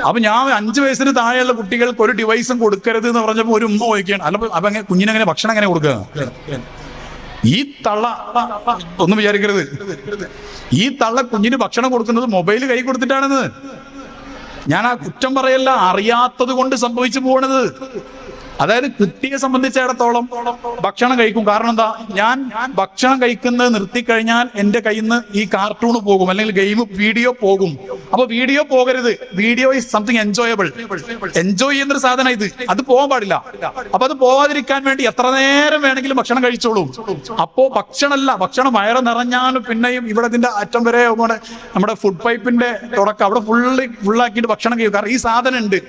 അപ്പൊ ഞാൻ 5 വയസ്സിന് താഴെയുള്ള കുട്ടികൾക്ക് ഒരു ഡിവൈസും കൊടുക്കരുത് എന്ന് പറഞ്ഞപ്പോ ഒരു ഉമ്മ ചോദിക്കുകയാണ്, അല്ല അപ്പൊ അങ്ങനെ കുഞ്ഞിനെങ്ങനെ ഭക്ഷണം എങ്ങനെ കൊടുക്കുക? ഈ തള്ള ഒന്നും വിചാരിക്കരുത്, ഈ തള്ള കുഞ്ഞിന് ഭക്ഷണം കൊടുക്കുന്നത് മൊബൈൽ കൈ കൊടുത്തിട്ടാണെന്ന്. ഞാൻ ആ കുറ്റം പറയല്ല, അറിയാത്തത് കൊണ്ട് സംഭവിച്ചു പോകണത്. അതായത് കുട്ടിയെ സംബന്ധിച്ചിടത്തോളം ഭക്ഷണം കഴിക്കും. കാരണം എന്താ, ഞാൻ ഭക്ഷണം കഴിക്കുന്നത് നിർത്തിക്കഴിഞ്ഞാൽ എന്റെ കയ്യിൽ നിന്ന് ഈ കാർട്ടൂൺ പോകും, അല്ലെങ്കിൽ ഗെയിം, വീഡിയോ പോകും. അപ്പൊ വീഡിയോ പോകരുത്. Video is something enjoyable. Enjoy ചെയ്യുന്നൊരു സാധനം ഇത്, അത് പോകാൻ പാടില്ല. അപ്പൊ അത് പോവാതിരിക്കാൻ വേണ്ടി എത്ര നേരം വേണമെങ്കിലും ഭക്ഷണം കഴിച്ചോളും. അപ്പോ ഭക്ഷണമല്ല, ഭക്ഷണം വയറ് നിറഞ്ഞാലും പിന്നെയും ഇവിടെ ഇതിന്റെ അറ്റം വരെ നമ്മുടെ ഫുഡ് പൈപ്പിന്റെ തുടക്കം അവിടെ ഫുള്ളാക്കിയിട്ട് ഭക്ഷണം കഴിക്കും. കാരണം ഈ സാധനം ഉണ്ട്.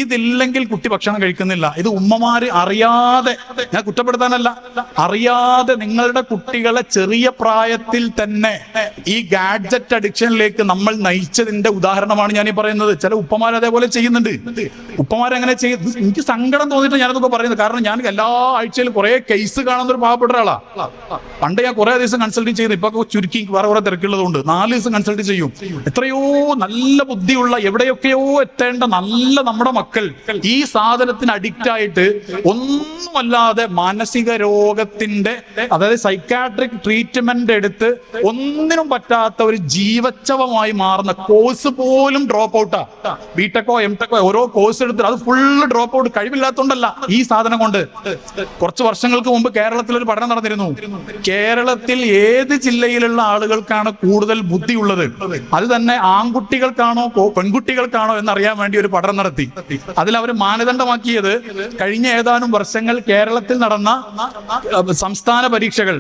ഇതില്ലെങ്കിൽ കുട്ടി ഭക്ഷണം കഴിക്കുന്നില്ല. ഇത് ഉമ്മമാര് അറിയാതെ, ഞാൻ കുറ്റപ്പെടുത്താനല്ല, അറിയാതെ നിങ്ങളുടെ കുട്ടികളെ ചെറിയ പ്രായത്തിൽ തന്നെ ഈ ഗാഡ്ജറ്റ് അഡിക്ഷനിലേക്ക് നമ്മൾ നയിച്ചതിന്റെ ഉദാഹരണമാണ് ഞാൻ ഈ പറയുന്നത്. ചില ഉപ്പമാർ അതേപോലെ ചെയ്യുന്നുണ്ട്. ഉപ്പമാരെങ്ങനെ ചെയ്യും, എനിക്ക് സങ്കടം തോന്നിയിട്ട് ഞാനതൊക്കെ പറയുന്നത്. കാരണം ഞാൻ എല്ലാ ആഴ്ചയിലും കുറെ കേസ് കാണുന്ന ഒരു പാവപ്പെട്ട ഒരാളാ. പണ്ട് ഞാൻ കുറെ ദിവസം കൺസൾട്ടിങ് ചെയ്തു, ഇപ്പൊ ചുരുക്കി വേറെ കുറെ തിരക്കുള്ളതുകൊണ്ട് 4 ദിവസം കൺസൾട്ട് ചെയ്യും. എത്രയോ നല്ല ബുദ്ധിയുള്ള, എവിടെയൊക്കെയോ എത്തേണ്ട നല്ല നമ്മുടെ മക്കൾ ഈ സാധനത്തിന് അഡിക്റ്റ് ആയിട്ട് ഒന്നുമല്ലാതെ മാനസിക രോഗത്തിന്റെ, അതായത് സൈക്കാട്രിക് ട്രീറ്റ്മെന്റ് എടുത്ത് ഒന്നിനും പറ്റാത്ത ഒരു ജീവച്ഛവമായി മാറുന്ന, കോഴ്സ് പോലും ഡ്രോപ്പ് ഔട്ടാ. ബിടെക്കോ എംടെക്കോ ഓരോ കോഴ്സ് എടുത്തിട്ട് അത് ഫുള്ള് ഡ്രോപ്പ് ഔട്ട്. കഴിവില്ലാത്തോണ്ടല്ല, ഈ സാധനം കൊണ്ട്. കുറച്ച് വർഷങ്ങൾക്ക് മുമ്പ് കേരളത്തിൽ ഒരു പഠനം നടന്നിരുന്നു. കേരളത്തിൽ ഏത് ജില്ലയിലുള്ള ആളുകൾക്കാണ് കൂടുതൽ ബുദ്ധിയുള്ളത്, അത് തന്നെ ആൺകുട്ടികൾക്കാണോ പെൺകുട്ടികൾക്കാണോ എന്നറിയാൻ വേണ്ടി ഒരു പഠനം നടത്തി. അതിൽ അവർ മാനദണ്ഡമാക്കിയത് കഴിഞ്ഞ ഏതാനും വർഷങ്ങൾ കേരളത്തിൽ നടന്ന സംസ്ഥാന പരീക്ഷകൾ,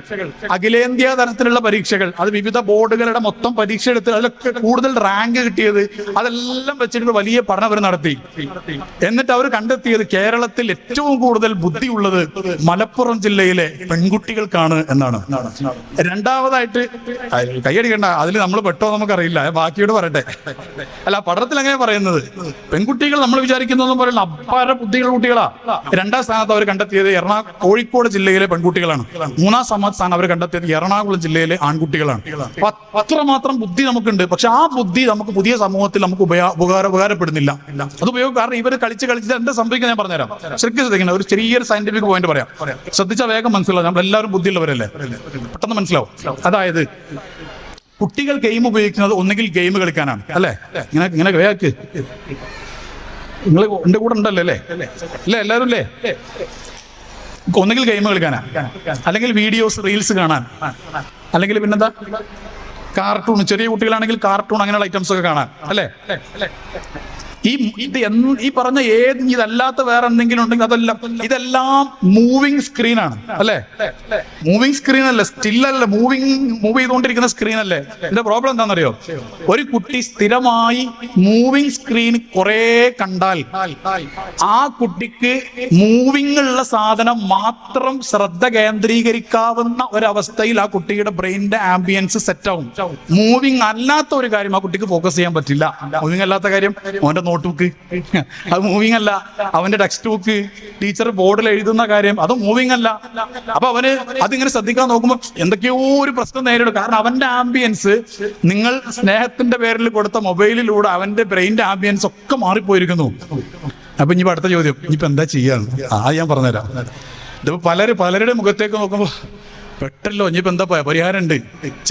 അഖിലേന്ത്യാ തലത്തിലുള്ള പരീക്ഷകൾ, അത് വിവിധ ബോർഡുകളുടെ മൊത്തം പരീക്ഷ എടുത്ത് അതിലൊക്കെ കൂടുതൽ റാങ്ക് കിട്ടിയത്, അതെല്ലാം വെച്ചിട്ട് വലിയ പഠനം അവർ നടത്തി. എന്നിട്ട് അവർ കണ്ടെത്തിയത് കേരളത്തിൽ ഏറ്റവും കൂടുതൽ ബുദ്ധിയുള്ളത് മലപ്പുറം ജില്ലയിലെ പെൺകുട്ടികൾക്കാണ് എന്നാണ്. രണ്ടാമതായിട്ട്, കൈയടിക്കണ്ട, അതിൽ നമ്മൾ പെട്ടോ നമുക്കറിയില്ല, ബാക്കിയോട് പറയട്ടെ. അല്ല, പഠനത്തിൽ അങ്ങനെ പറയുന്നത് പെൺകുട്ടികൾ നമ്മൾ വിചാരിക്കുന്നതെന്ന് പറയുന്നത് അപ്പാര ബുദ്ധിയുള്ള കുട്ടികളാ. 2ാം സ്ഥാനത്ത് അവർ കണ്ടെത്തിയത് കോഴിക്കോട് ജില്ലയിലെ പെൺകുട്ടികളാണ്. 3ാം സ്ഥാനം അവർ കണ്ടെത്തിയത് എറണാകുളം ജില്ലയിലെ ആൺകുട്ടികളാണ്. അത്രമാത്രം ബുദ്ധി നമുക്കുണ്ട്. പക്ഷെ ആ ബുദ്ധി നമുക്ക് പുതിയ സമൂഹത്തിൽ നമുക്ക് ഉപകാരപ്പെടുന്നില്ല. അത് ഉപയോഗം. കാരണം ഇവർ കളിച്ച് എന്താ സംഭവിക്കുന്നത് ഞാൻ പറഞ്ഞുതരാം. ശരിക്കും ശ്രദ്ധിക്കണം. ഒരു ചെറിയൊരു സയന്റിഫിക് പോയിന്റ് പറയാം, ശ്രദ്ധിച്ചാൽ വേഗം മനസ്സിലാവും. നമ്മൾ എല്ലാവരും ബുദ്ധിയുള്ളവരല്ലേ, പെട്ടെന്ന് മനസ്സിലാവും. അതായത് കുട്ടികൾ ഗെയിം ഉപയോഗിക്കുന്നത് ഒന്നുകിൽ ഗെയിം കളിക്കാനാണ്, അല്ലേ? ഇങ്ങനെ വേക്ക് നിങ്ങൾ എന്റെ കൂടെ ഉണ്ടല്ലോ അല്ലേ? എല്ലാവരും അല്ലേ? ഒന്നുകിൽ ഗെയിം കളിക്കാനാ, അല്ലെങ്കിൽ വീഡിയോസ്, റീൽസ് കാണാൻ, അല്ലെങ്കിൽ പിന്നെന്താ കാർട്ടൂൺ. ചെറിയ കുട്ടികളാണെങ്കിൽ കാർട്ടൂൺ, അങ്ങനെയുള്ള ഐറ്റംസ് ഒക്കെ കാണാൻ, അല്ലേ? ഈ പറഞ്ഞ ഇതല്ലാത്ത വേറെ എന്തെങ്കിലും ഉണ്ടെങ്കിൽ ഇതെല്ലാം മൂവിങ് സ്ക്രീനാണ്, അല്ലേ? മൂവിങ് സ്ക്രീൻ അല്ലേ, സ്റ്റില്ലല്ല, മൂവ് ചെയ്തുകൊണ്ടിരിക്കുന്ന സ്ക്രീൻ അല്ലേ? ഇതിന്റെ പ്രോബ്ലം എന്താണെന്നറിയോ? ഒരു കുട്ടി സ്ഥിരമായി മൂവിങ് സ്ക്രീൻ കുറെ കണ്ടാൽ ആ കുട്ടിക്ക് മൂവിങ് ഉള്ള സാധനം മാത്രം ശ്രദ്ധ കേന്ദ്രീകരിക്കാവുന്ന ഒരവസ്ഥയിൽ ആ കുട്ടിയുടെ ബ്രെയിനിന്റെ ആംബിയൻസ് സെറ്റ് ആവും. മൂവിങ് അല്ലാത്ത ഒരു കാര്യം ആ കുട്ടിക്ക് ഫോക്കസ് ചെയ്യാൻ പറ്റില്ല. മൂവിങ് അല്ലാത്ത കാര്യം, അവന്റെ നോട്ട്ബുക്ക്, അത് മൂവിങ് അല്ല. അവന്റെ ടെക്സ്റ്റ് ബുക്ക്, ടീച്ചർ ബോർഡിൽ എഴുതുന്ന കാര്യം, അത് മൂവിങ് അല്ല. അപ്പൊ അവന് അതിങ്ങനെ ശ്രദ്ധിക്കാൻ നോക്കുമ്പോൾ എന്തൊക്കെയോ ഒരു പ്രശ്നം നേരിടും. കാരണം അവന്റെ ആംബിയൻസ്, നിങ്ങൾ സ്നേഹത്തിന്റെ പേരിൽ കൊടുത്ത മൊബൈലിലൂടെ അവന്റെ ബ്രെയിനിന്റെ ആംബിയൻസ് ഒക്കെ മാറിപ്പോയിരിക്കുന്നു. അപ്പൊ ഇനിയിപ്പോ അടുത്ത ചോദ്യം, ഇനിയിപ്പോ എന്താ ചെയ്യാന്ന് ഞാൻ പറഞ്ഞുതരാം. ഇതിപ്പോ പലരുടെ മുഖത്തേക്ക് നോക്കുമ്പോ പെട്ടല്ലോ, ഇനിയിപ്പോ എന്താ പരിഹാരം ഉണ്ട്?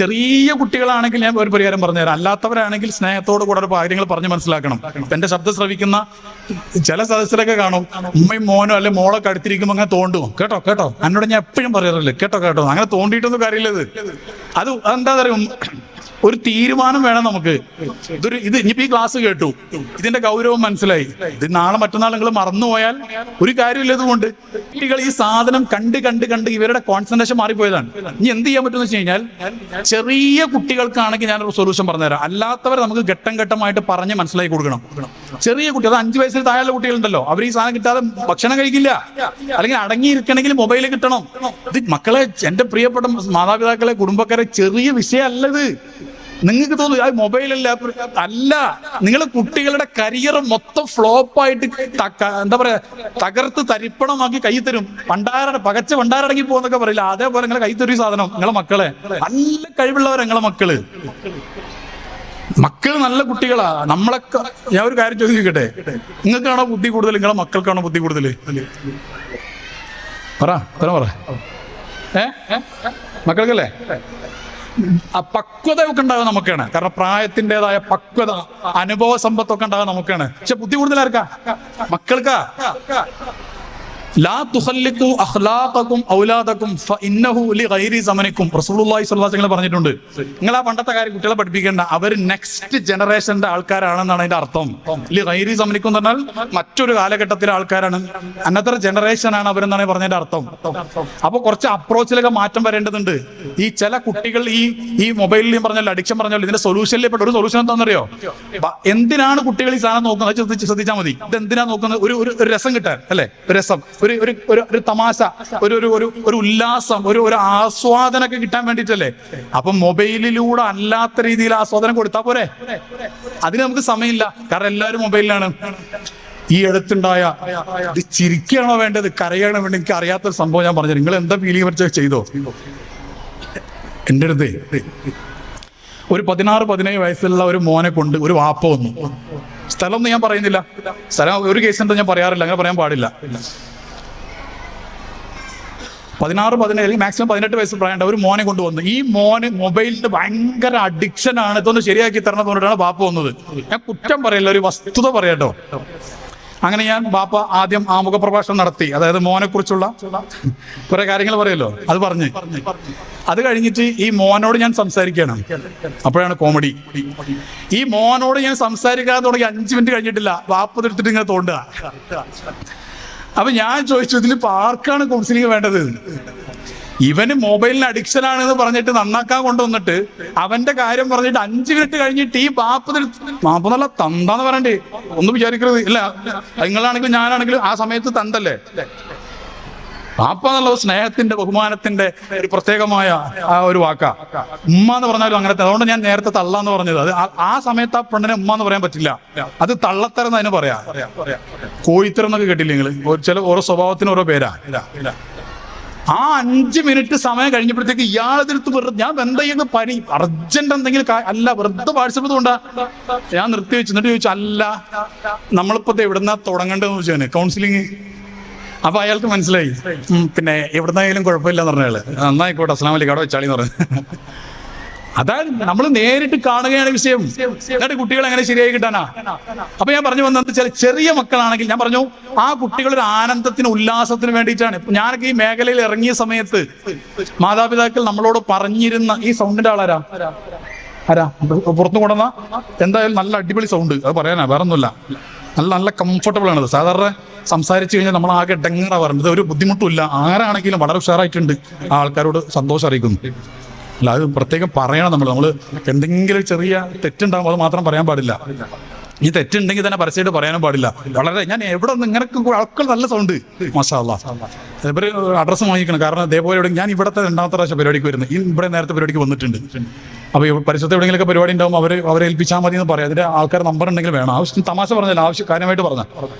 ചെറിയ കുട്ടികളാണെങ്കിൽ ഞാൻ ഒരു പരിഹാരം പറഞ്ഞുതരാം. അല്ലാത്തവരാണെങ്കിൽ സ്നേഹത്തോട് കൂടെ കാര്യങ്ങൾ പറഞ്ഞ് മനസ്സിലാക്കണം. എന്റെ ശബ്ദം ശ്രവിക്കുന്ന ചില സദസ്യരൊക്കെ കാണും, ഉമ്മയും മോനോ അല്ലെ മോളൊക്കെ അടുത്തിരിക്കുമ്പോൾ അങ്ങനെ തോണ്ടും, കേട്ടോ എന്നോട് ഞാൻ എപ്പോഴും പറയാറില്ലേ, കേട്ടോ അങ്ങനെ തോണ്ടിയിട്ടൊന്നും കാര്യമില്ലത്. അത് എന്താ പറയും, ഒരു തീരുമാനം വേണം നമുക്ക്. ഇത് ഇനിയിപ്പോ ഈ ക്ലാസ് കേട്ടു, ഇതിന്റെ ഗൗരവം മനസ്സിലായി, ഇത് നാളെ മറ്റന്നാൾ നിങ്ങൾ മറന്നുപോയാൽ ഒരു കാര്യമില്ല. ഇതുകൊണ്ട് കുട്ടികൾ ഈ സാധനം കണ്ട് കണ്ട് കണ്ട് ഇവരുടെ കോൺസെൻട്രേഷൻ മാറിപ്പോയതാണ്. ഇനി എന്ത് ചെയ്യാൻ പറ്റുമെന്ന് വെച്ച് കഴിഞ്ഞാൽ, ചെറിയ കുട്ടികൾക്കാണെങ്കിൽ ഞാനൊരു സൊല്യൂഷൻ പറഞ്ഞുതരാം. അല്ലാത്തവരെ നമുക്ക് ഘട്ടം ഘട്ടമായിട്ട് പറഞ്ഞ് മനസ്സിലാക്കി കൊടുക്കണം. ചെറിയ കുട്ടികൾ, അത് 5 വയസ്സിൽ താഴെയുള്ള കുട്ടികളുണ്ടല്ലോ, അവർ ഈ സാധനം കിട്ടാതെ ഭക്ഷണം കഴിക്കില്ല, അല്ലെങ്കിൽ അടങ്ങിയിരിക്കണമെങ്കിൽ മൊബൈൽ കിട്ടണം. ഇത് മക്കളെ, എന്റെ പ്രിയപ്പെട്ട മാതാപിതാക്കളെ, കുടുംബക്കാരെ, ചെറിയ വിഷയമല്ല ഇത്. നിങ്ങൾക്ക് തോന്നുന്നു അത് മൊബൈലല്ല, അല്ല. നിങ്ങൾ കുട്ടികളുടെ കരിയർ മൊത്തം ഫ്ലോപ്പായിട്ട് എന്താ പറയാ, തകർത്ത് തരിപ്പണമാക്കി കൈ തരും. പകച്ച പണ്ടാരടങ്ങി പോകുന്നൊക്കെ പറയില്ല, അതേപോലെ നിങ്ങളെ കൈ തരും ഈ സാധനം. നിങ്ങളെ മക്കളെ, നല്ല കഴിവുള്ളവരാ നിങ്ങളെ മക്കള്. മക്കൾ നല്ല കുട്ടികളാ. നമ്മളൊക്കെ, ഞാൻ ഒരു കാര്യം ചോദിക്കട്ടെ, നിങ്ങൾക്കാണോ ബുദ്ധി കൂടുതൽ, നിങ്ങളെ മക്കൾക്കാണോ ബുദ്ധി കൂടുതൽ? പറ. മക്കൾക്കല്ലേ? പക്വത ഒക്കെ ഉണ്ടാവുക നമുക്കാണ്. കാരണം പ്രായത്തിൻ്റെതായ പക്വത, അനുഭവ സമ്പത്തൊക്കെ ഉണ്ടാവുക നമുക്കാണ്. പക്ഷെ ബുദ്ധി കൂടുതൽ ആർക്കാ? മക്കൾക്കാ. ലാ തുഖല്ലിഖു അഖ്ലാഖകും ഔലാദകും ഫഇന്നഹു ലിഗൈരി സമനിക്കും. റസൂലുള്ളാഹി സ്വല്ലല്ലാഹു അലൈഹി വസല്ലം പറഞ്ഞിട്ടുണ്ട്, നിങ്ങൾ ആ പണ്ടത്തെ കാര്യം കുട്ടികളെ പഠിപ്പിക്കേണ്ട, അവർ നെക്സ്റ്റ് ജനറേഷന്റെ ആൾക്കാരാണെന്നാണ് അതിന്റെ അർത്ഥം. ലിഗൈരി സമനിക്കും എന്ന് പറഞ്ഞാൽ മറ്റൊരു കാലഘട്ടത്തിലെ ആൾക്കാരാണ്, അന്നത്തെ ജനറേഷൻ ആണ് അവരെന്നാണ് പറഞ്ഞതിന്റെ അർത്ഥം. അപ്പൊ കുറച്ച് അപ്രോച്ചിലൊക്കെ മാറ്റം വരേണ്ടതുണ്ട്. ഈ ചില കുട്ടികൾ ഈ മൊബൈലിൽ പറഞ്ഞാൽ, അഡിക്ഷൻ പറഞ്ഞാൽ, ഇതിന്റെ സൊല്യൂഷനിൽ പെട്ട ഒരു സൊല്യൂഷൻ എന്താണെന്നറിയോ? എന്തിനാണ് കുട്ടികൾ ഈ സാധനം നോക്കുന്നത്? ശ്രദ്ധിച്ചാൽ മതി. ഇത് എന്തിനാ നോക്കുന്നത്? ഒരു രസം കിട്ടാൻ അല്ലെ? ഒരു രസം, ഒരു തമാശ, ഒരു ഉല്ലാസം, ഒരു ആസ്വാദനമൊക്കെ കിട്ടാൻ വേണ്ടിട്ടല്ലേ. അപ്പൊ മൊബൈലിലൂടെ അല്ലാത്ത രീതിയിൽ ആസ്വാദനം കൊടുത്താൽ പോരെ? അതിന് നമുക്ക് സമയമില്ല, കാരണം എല്ലാവരും മൊബൈലിലാണ്. ഈ അടുത്തുണ്ടായ, ഇത് ചിരിക്കുകയാണോ വേണ്ടത്, കരയാണോ വേണ്ടത്, എനിക്ക് അറിയാത്തൊരു സംഭവം ഞാൻ പറഞ്ഞു. നിങ്ങൾ എന്താ ഫീലിംഗ് പറിച്ച ചെയ്തോ? എൻ്റെ അടുത്ത് ഒരു 16-17 വയസ്സുള്ള ഒരു മോനെ കൊണ്ട് ഒരു വാപ്പ വന്നു. സ്ഥലം ഒന്നും ഞാൻ പറയുന്നില്ല, സ്ഥലം ഒരു കേസുണ്ട് ഞാൻ പറയാറില്ല, അങ്ങനെ പറയാൻ പാടില്ല. 16-17 മാക്സിമം 18 വയസ്സ് പ്രായമുണ്ട്. ഒരു മോനെ കൊണ്ടുവന്നു. ഈ മോന് മൊബൈലിന് ഭയങ്കര അഡിക്ഷൻ ആണ്, ഇതൊന്ന് ശരിയാക്കി തരണം തോന്നിട്ടാണ് ബാപ്പ വന്നത്. ഞാൻ കുറ്റം പറയില്ല, ഒരു വസ്തുത പറയാട്ടോ. അങ്ങനെ ഞാൻ ബാപ്പ ആദ്യം ആമുഖ പ്രഭാഷണം നടത്തി, അതായത് മോനെ കുറിച്ചുള്ള കുറെ കാര്യങ്ങൾ പറയല്ലോ, അത് പറഞ്ഞ് അത് കഴിഞ്ഞിട്ട് ഈ മോനോട് ഞാൻ സംസാരിക്കുകയാണ്. അപ്പോഴാണ് കോമഡി. ഈ മോനോട് ഞാൻ സംസാരിക്കാൻ തുടങ്ങി 5 മിനിറ്റ് കഴിഞ്ഞിട്ടില്ല, ബാപ്പ എടുത്തിട്ട് ഇങ്ങനെ തോണ്ടുക. അപ്പൊ ഞാൻ ചോദിച്ചു, ഇതിലിപ്പോ ആർക്കാണ് കൗൺസിലിംഗ് വേണ്ടത്? ഇവന് മൊബൈലിന് അഡിക്ഷൻ ആണെന്ന് പറഞ്ഞിട്ട് നന്നാക്കാൻ കൊണ്ടുവന്നിട്ട് അവന്റെ കാര്യം പറഞ്ഞിട്ട് 5 മിനിറ്റ് കഴിഞ്ഞിട്ട് ഈ ബാപ്പ് നല്ല തന്താന്ന് പറയണ്ടേ? ഒന്നും വിചാരിക്കരുത്, ഇല്ല, നിങ്ങളാണെങ്കിലും ഞാനാണെങ്കിലും ആ സമയത്ത് തന്തല്ലേ. ബാപ്പ എന്നുള്ള സ്നേഹത്തിന്റെ, ബഹുമാനത്തിന്റെ ഒരു പ്രത്യേകമായ ആ ഒരു വാക്കാ. ഉമ്മ എന്ന് പറഞ്ഞാലും അങ്ങനത്തെ. അതുകൊണ്ട് ഞാൻ നേരത്തെ തള്ളാന്ന് പറഞ്ഞത്. അത് ആ സമയത്ത് ആ പെണ്ണിനെ ഉമ്മ എന്ന് പറയാൻ പറ്റില്ല, അത് തള്ളത്തരം അതിന് പറയാം. കോഴിത്തരം എന്നൊക്കെ കേട്ടില്ല നിങ്ങൾ? ഓരോ സ്വഭാവത്തിന് ഓരോ പേരാ. ആ 5 മിനിറ്റ് സമയം കഴിഞ്ഞപ്പോഴത്തേക്ക് ഇയാളെടുത്ത് വെറുതെ, ഞാൻ എന്താ ചെയ്യുന്ന പനി അർജന്റ് എന്തെങ്കിലും അല്ല, വെറുതെ വാട്സപ്പ് കൊണ്ടാ ഞാൻ നിർത്തി വെച്ചു. എന്നിട്ട് ചോദിച്ചു, അല്ല നമ്മളിപ്പോ എവിടുന്നാ തുടങ്ങേണ്ടതെന്ന് ചോദിച്ചാണ് കൗൺസിലിങ്. അപ്പൊ അയാൾക്ക് മനസ്സിലായി, പിന്നെ എവിടുന്നായാലും കുഴപ്പമില്ലെന്ന് പറഞ്ഞയാള്. നന്നായിക്കോട്ടെ, അസ്സലാമു അലൈക്കും, അവിടെ വെച്ചാളിന്ന് പറഞ്ഞു. അതായത് നമ്മൾ നേരിട്ട് കാണുകയാണ് വിഷയം. എന്നിട്ട് കുട്ടികൾ എങ്ങനെ ശരിയായി കിട്ടാനാ? അപ്പൊ ഞാൻ പറഞ്ഞു വന്നത്, ചെറിയ മക്കളാണെങ്കിൽ ഞാൻ പറഞ്ഞു, ആ കുട്ടികളൊരു ആനന്ദത്തിന്, ഉല്ലാസത്തിന് വേണ്ടിയിട്ടാണ്. ഞാനൊക്കെ ഈ മേഖലയിൽ ഇറങ്ങിയ സമയത്ത് മാതാപിതാക്കൾ നമ്മളോട് പറഞ്ഞിരുന്ന, ഈ സൗണ്ടിന്റെ ആളാരാ പുറത്തു കൊണ്ടുവന്ന, എന്തായാലും നല്ല അടിപൊളി സൗണ്ട്, അത് പറയാനാ, വേറെ ഒന്നുമില്ല, നല്ല കംഫർട്ടബിൾ ആണത്. സാധാരണ സംസാരിച്ചു കഴിഞ്ഞാൽ നമ്മൾ ആകെ ഡെങ്ങറ പറയുന്നത്, ഒരു ബുദ്ധിമുട്ടില്ല. ആരാണെങ്കിലും വളരെ ഉഷാറായിട്ടുണ്ട്, ആ ആൾക്കാരോട് സന്തോഷം അറിയിക്കുന്നു. അല്ല, അത് പ്രത്യേകം പറയണം. നമ്മൾ എന്തെങ്കിലും ചെറിയ തെറ്റുണ്ടാകുമ്പോൾ അത് മാത്രം പറയാൻ പാടില്ല. ഈ തെറ്റുണ്ടെങ്കിൽ തന്നെ പരസ്യമായിട്ട് പറയാനും പാടില്ല. വളരെ ഞാൻ എവിടെ നിന്ന് ഇങ്ങനെ ആൾക്കാർ നല്ല സൗണ്ട്, മാഷാ അല്ലാഹ്. ഇവര് അഡ്രസ്സ് വാങ്ങിക്കണം, കാരണം അതേപോലെ ഞാൻ ഇവിടുത്തെ 2ാമത്തെ പ്രാവശ്യം പരിപാടിക്ക് വരുന്നത്, ഇവിടെ നേരത്തെ പരിപാടിക്ക് വന്നിട്ടുണ്ട്. അപ്പൊ ഈ പരിസരത്ത് എവിടെയെങ്കിലൊക്കെ പരിപാടി ഉണ്ടാവും, അവരെ ഏൽപ്പിച്ചാൽ മതി എന്ന് പറയാം. അതിന്റെ ആൾക്കാർ നമ്പർ ഉണ്ടെങ്കിൽ വേണം. ആവശ്യം തമാശ പറഞ്ഞാൽ, ആവശ്യം കാര്യമായിട്ട് പറഞ്ഞ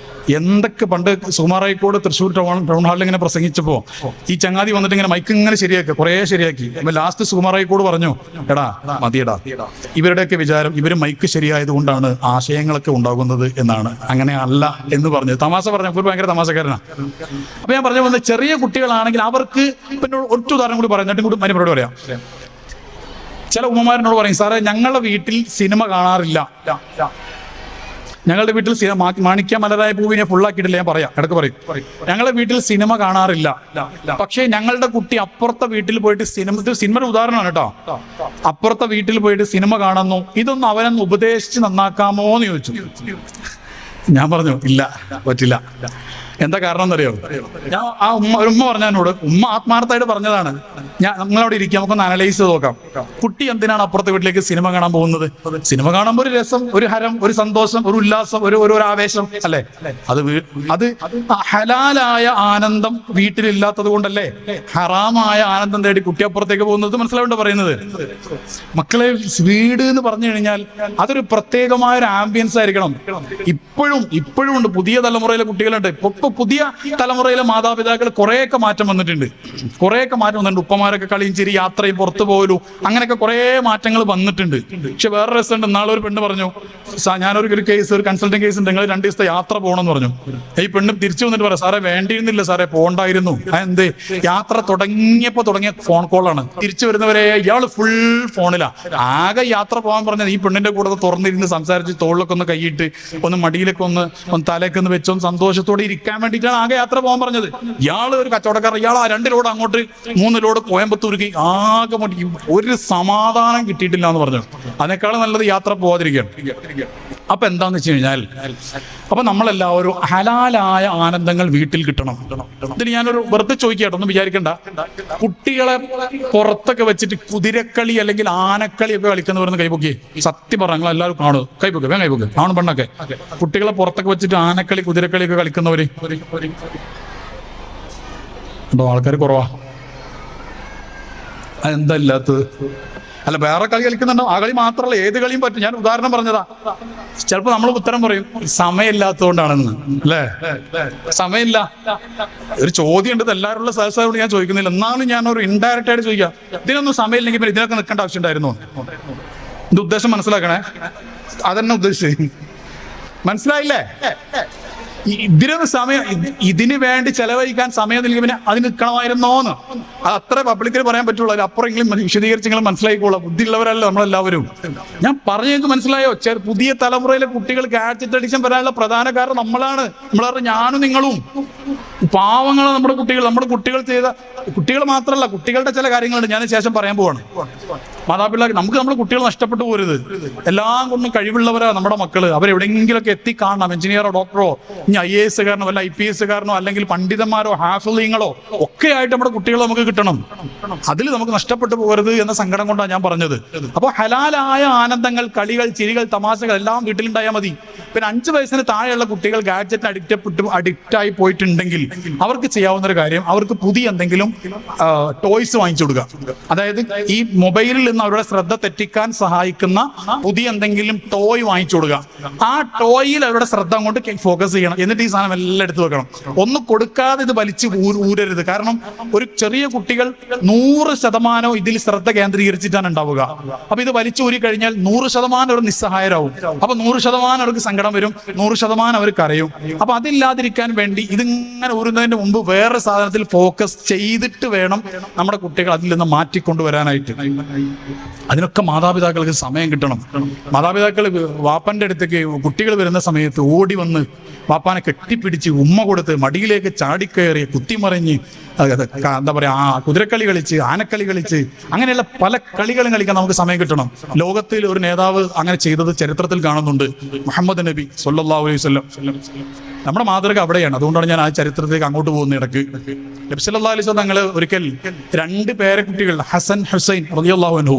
എന്തൊക്കെ പണ്ട് സുകുമാറായിക്കോട് തൃശ്ശൂർ ടൗൺ ഹാളിൽ ഇങ്ങനെ പ്രസംഗിച്ചപ്പോ ഈ ചങ്ങാതി വന്നിട്ട് ഇങ്ങനെ മൈക്ക് ഇങ്ങനെ ശരിയാക്കി, കുറേ ശരിയാക്കി. അപ്പൊ ലാസ്റ്റ് സുകുമാറായിക്കോട് പറഞ്ഞു, എടാ മതിയടാ, ഇവരുടെയൊക്കെ വിചാരം ഇവര് മൈക്ക് ശരിയായത് കൊണ്ടാണ് ആശയങ്ങളൊക്കെ ഉണ്ടാകുന്നത് എന്നാണ്, അങ്ങനെ അല്ല എന്ന് പറഞ്ഞു. തമാശ പറഞ്ഞപ്പോൾ ഭയങ്കര തമാശക്കാരനാണ്. അപ്പൊ ഞാൻ പറഞ്ഞു വന്നത്, ചെറിയ കുട്ടികളാണെങ്കിൽ അവർക്ക് പിന്നെ ഒറ്റ ഉദാഹരണം കൂടി പറയാം, എന്നിട്ടും കൂടി മരുമോട് പറയാം. ചില ഉമ്മമാരനോട് പറയും, സാറേ ഞങ്ങളുടെ വീട്ടിൽ സിനിമ കാണാറില്ല. ഞങ്ങളുടെ വീട്ടിൽ മാണിക്യ മലരായ പൂവിനെ ഫുള്ളാക്കിയിട്ടില്ല, ഞാൻ പറയാം, ഇടയ്ക്ക് പറയും. ഞങ്ങളുടെ വീട്ടിൽ സിനിമ കാണാറില്ല. പക്ഷേ ഞങ്ങളുടെ കുട്ടി അപ്പുറത്തെ വീട്ടിൽ പോയിട്ട് സിനിമയുടെ ഉദാഹരണമാണ് കേട്ടോ, അപ്പുറത്തെ വീട്ടിൽ പോയിട്ട് സിനിമ കാണുന്നു, ഇതൊന്നും അവനൊന്ന് ഉപദേശിച്ച് നന്നാക്കാമോ എന്ന് ചോദിച്ചു. ഞാൻ പറഞ്ഞു ഇല്ല, പറ്റില്ല. എന്താ കാരണം എന്നറിയോ? ഞാൻ ഒരു ഉമ്മ പറഞ്ഞ എന്നോട്, ഉമ്മ ആത്മാർത്ഥമായിട്ട് പറഞ്ഞതാണ്, നമ്മളവിടെ ഇരിക്കാം, നമുക്കൊന്ന് അനലൈസ് ചെയ്ത് നോക്കാം. കുട്ടി എന്തിനാണ് അപ്പുറത്തെ വീട്ടിലേക്ക് സിനിമ കാണാൻ പോകുന്നത്? സിനിമ കാണുമ്പോൾ ഒരു രസം, ഒരു ഹരം, ഒരു സന്തോഷം, ഒരു ഉല്ലാസം, ഒരു ആവേശം അല്ലേ? അത് ഹലാലായ ആനന്ദം വീട്ടിലില്ലാത്തത് കൊണ്ടല്ലേ ഹറാമായ ആനന്ദം തേടി കുട്ടി അപ്പുറത്തേക്ക് പോകുന്നത്? മനസ്സിലാവേണ്ട പറയുന്നത്. മക്കളെ, വീട് എന്ന് പറഞ്ഞു കഴിഞ്ഞാൽ അതൊരു പ്രത്യേകമായ ഒരു ആംബിയൻസ് ആയിരിക്കണം. ഇപ്പോഴും ഉണ്ട്, പുതിയ തലമുറയിലെ കുട്ടികളുണ്ട്. ഇപ്പൊ പുതിയ തലമുറയിലെ മാതാപിതാക്കൾ കുറേയൊക്കെ മാറ്റം വന്നിട്ടുണ്ട്. ഉപ്പമാരൊക്കെ കളിയും ചിരി, യാത്രയും പുറത്തു പോകലും, അങ്ങനെയൊക്കെ കുറെ മാറ്റങ്ങൾ വന്നിട്ടുണ്ട്. പക്ഷെ വേറെ രസമുണ്ട്. നാളെ ഒരു പെണ്ണ് പറഞ്ഞു, ഞാനൊരു കേസ്, ഒരു കൺസൾട്ടിങ് കേസ് ഉണ്ട്, നിങ്ങൾ 2 ദിവസത്തെ യാത്ര പോകണമെന്ന് പറഞ്ഞു. ഈ പെണ്ണ് തിരിച്ചു വന്നിട്ട് പറയാം, സാറേ വേണ്ടിയിരുന്നില്ല സാറേ, പോകണ്ടായിരുന്നു. എന്ത്? യാത്ര തുടങ്ങിയ ഫോൺ കോളാണ്. തിരിച്ചു വരുന്നവരെ ഇയാള് ഫുൾ ഫോണിലാ. ആകെ യാത്ര പോകാൻ പറഞ്ഞത് ഈ പെണ്ണിന്റെ കൂടെ തുറന്നിരുന്ന് സംസാരിച്ച് തോളിലൊക്കെ ഒന്ന് കൈയിട്ട് ഒന്ന് മടിയിലൊക്കെ ഒന്ന് തലയൊക്കെ ഒന്ന് വെച്ചൊന്ന് സന്തോഷത്തോടെ ഇരിക്കാൻ വേണ്ടിയിട്ടാണ് ആകെ യാത്ര പോകാൻ പറഞ്ഞത്. ഇയാള് ഒരു കച്ചവടക്കാരൻ, ഇയാൾ ആ 2 ലോഡ് അങ്ങോട്ട് 3 ലോഡ് കോയമ്പത്തൂർക്ക് ആകെ ഒരു സമാധാനം കിട്ടിയിട്ടില്ല എന്ന് പറഞ്ഞു. അതിനേക്കാളും നല്ലത് യാത്ര പോകാതിരിക്കുകയാണ്. അപ്പൊ എന്താന്ന് വെച്ച് കഴിഞ്ഞാൽ, അപ്പൊ നമ്മളെല്ലാവരും ഹലാലായ ആനന്ദങ്ങൾ വീട്ടിൽ കിട്ടണം. ഇതിന് ഞാനൊരു വെറുതെ ചോദിക്കട്ടെ, ഒന്നും വിചാരിക്കണ്ട. കുട്ടികളെ പുറത്തൊക്കെ വെച്ചിട്ട് കുതിരക്കളി അല്ലെങ്കിൽ ആനക്കളി ഒക്കെ കളിക്കുന്നവരെന്ന് കൈപൊക്കി. സത്യം പറഞ്ഞ നിങ്ങൾ എല്ലാവരും കാണും, കൈപൊക്കെ ആണ് പെണ്ണൊക്കെ. കുട്ടികളെ പുറത്തൊക്കെ വെച്ചിട്ട് ആനക്കളി കുതിരക്കളി ഒക്കെ കളിക്കുന്നവര് ഉണ്ടോ? ആൾക്കാർ കുറവാ. അതെന്താ ഇല്ലാത്തത്? അല്ല, വേറെ കളി കളിക്കുന്നുണ്ടോ? ആ കളി മാത്രമല്ല, ഏത് കളിയും പറ്റും. ഞാൻ ഉദാഹരണം പറഞ്ഞതാ. ചിലപ്പോ നമ്മൾ ഉത്തരം പറയും സമയമില്ലാത്തതുകൊണ്ടാണെന്ന്, അല്ലേ? സമയമില്ല. ഒരു ചോദ്യം ഉണ്ട്, എല്ലാവരുള്ള സഹസാരോട് ഞാൻ ചോദിക്കുന്നില്ല, എന്നാലും ഞാൻ ഒരു ഇൻഡയറക്റ്റ് ആയിട്ട് ചോദിക്കാം, ഇതിനൊന്നും സമയമില്ലെങ്കിൽ പിന്നെ ഇതിനൊക്കെ നിൽക്കേണ്ട ആവശ്യം ഉണ്ടായിരുന്നു? ഇത് ഉദ്ദേശം മനസ്സിലാക്കണേ, അതെന്നെ ഉദ്ദേശിച്ചു. മനസ്സിലായില്ലേ? ഇതിനൊന്നും സമയം, ഇതിന് വേണ്ടി ചെലവഴിക്കാൻ സമയം നൽകി പിന്നെ അതിന് നിൽക്കണമായിരുന്നോന്ന്. അത് അത്ര പബ്ലിക്കിൽ പറയാൻ പറ്റുള്ളൂ. അതിലപ്പുറമെങ്കിലും വിശദീകരിച്ചെങ്കിലും മനസ്സിലായിക്കോളാം. ബുദ്ധിയുള്ളവരല്ല നമ്മളെല്ലാവരും. ഞാൻ പറഞ്ഞത് മനസ്സിലായോ? പുതിയ തലമുറയിലെ കുട്ടികൾ ഗാഡ്ജറ്റ് അഡിക്ഷൻ വരാനുള്ള പ്രധാന കാരണം നമ്മളാണ്. നമ്മളറിയാം, ഞാനും നിങ്ങളും പാവങ്ങളാണ് നമ്മുടെ കുട്ടികൾ ചെയ്ത കുട്ടികൾ മാത്രമല്ല, കുട്ടികളുടെ ചില കാര്യങ്ങളുണ്ട്, ഞാൻ ശേഷം പറയാൻ പോവാണ്. മാതാപിതാക്കൾ, നമ്മുടെ കുട്ടികൾ നഷ്ടപ്പെട്ടു പോരുത്. എല്ലാം കൊണ്ടും കഴിവുള്ളവരാ നമ്മുടെ മക്കള്. അവരെവിടെയെങ്കിലൊക്കെ എത്തിക്കാണണം. എഞ്ചിനീയറോ ഡോക്ടറോ, ഇനി IAS കാരനോ അല്ല IPS കാരനോ അല്ലെങ്കിൽ പണ്ഡിതന്മാരോ ഹാഫിളീങ്ങളോ ഒക്കെ ആയിട്ട് നമ്മുടെ കുട്ടികൾ നമുക്ക് കിട്ടണം. അതിൽ നമുക്ക് നഷ്ടപ്പെട്ടു പോകരുത് എന്ന സങ്കടം കൊണ്ടാണ് ഞാൻ പറഞ്ഞത്. അപ്പോൾ ഹലാലായ ആനന്ദങ്ങൾ, കളികൾ, ചിരികൾ, തമാശകൾ എല്ലാം വീട്ടിലുണ്ടായാൽ മതി. പിന്നെ 5 വയസ്സിന് താഴെയുള്ള കുട്ടികൾ ഗാഡ്ജറ്റിന് അഡിക്റ്റായി പോയിട്ടുണ്ടെങ്കിൽ അവർക്ക് ചെയ്യാവുന്ന ഒരു കാര്യം, അവർക്ക് പുതിയ എന്തെങ്കിലും ടോയ്സ് വാങ്ങിച്ചു കൊടുക്കുക. അതായത് ഈ മൊബൈലിൽ നിന്ന് അവരുടെ ശ്രദ്ധ തെറ്റിക്കാൻ സഹായിക്കുന്ന പുതിയ എന്തെങ്കിലും ടോയ് വാങ്ങിച്ചു കൊടുക്കുക. ആ ടോയിൽ അവരുടെ ശ്രദ്ധ അങ്ങോട്ട് ഫോക്കസ് ചെയ്യണം. എന്നിട്ട് ഈ സാധനം എല്ലാം എടുത്തു വെക്കണം. ഒന്ന് കൊടുക്കാതെ ഇത് വലിച്ച് ഊരരുത്. കാരണം ഒരു ചെറിയ കുട്ടികൾ 100% ഇതിൽ ശ്രദ്ധ കേന്ദ്രീകരിച്ചിട്ടാണ് ഉണ്ടാവുക. അപ്പൊ ഇത് വലിച്ചു ഊരി കഴിഞ്ഞാൽ 100% അവർ നിസ്സഹായരാകും. അപ്പൊ 100% അവർക്ക് സങ്കടം വരും, 100% അവർ കരയും. അപ്പൊ അതില്ലാതിരിക്കാൻ വേണ്ടി ഇതിങ്ങനെ ഊരുന്നതിന് മുമ്പ് വേറെ സാധനത്തിൽ ഫോക്കസ് ചെയ്തിട്ട് വേണം നമ്മുടെ കുട്ടികൾ അതിൽ നിന്ന് മാറ്റിക്കൊണ്ടുവരാനായിട്ട്. അതിനൊക്കെ മാതാപിതാക്കൾക്ക് സമയം കിട്ടണം. മാതാപിതാക്കൾ വാപ്പന്റെ അടുത്തേക്ക് കുട്ടികൾ വരുന്ന സമയത്ത് ഓടി വന്ന് വാപ്പാനെ കെട്ടിപ്പിടിച്ച് ഉമ്മ കൊടുത്ത് മടിയിലേക്ക് ചാടിക്കയറി കുത്തിമറിഞ്ഞ് എന്താ പറയാ, കുതിരക്കളി കളിച്ച് ആനക്കളി കളിച്ച് അങ്ങനെയുള്ള പല കളികളും കളിക്കാൻ നമുക്ക് സമയം കിട്ടണം. ലോകത്തിൽ ഒരു നേതാവ് അങ്ങനെ ചെയ്തത് ചരിത്രത്തിൽ കാണുന്നുണ്ട്. മുഹമ്മദ് നബി സല്ലല്ലാഹു അലൈഹി വസല്ലം. നമ്മുടെ മാതൃക അവിടെയാണ്. അതുകൊണ്ടാണ് ഞാൻ ആ ചരിത്രത്തിലേക്ക് അങ്ങോട്ട് പോകുന്നത്. ഇടയ്ക്ക് നബി സല്ലല്ലാഹു അലൈഹി വസല്ലം തങ്ങൾ ഒരിക്കൽ 2 പേരക്കുട്ടികൾ ഹസൻ ഹുസൈൻ റളിയല്ലാഹു അൻഹു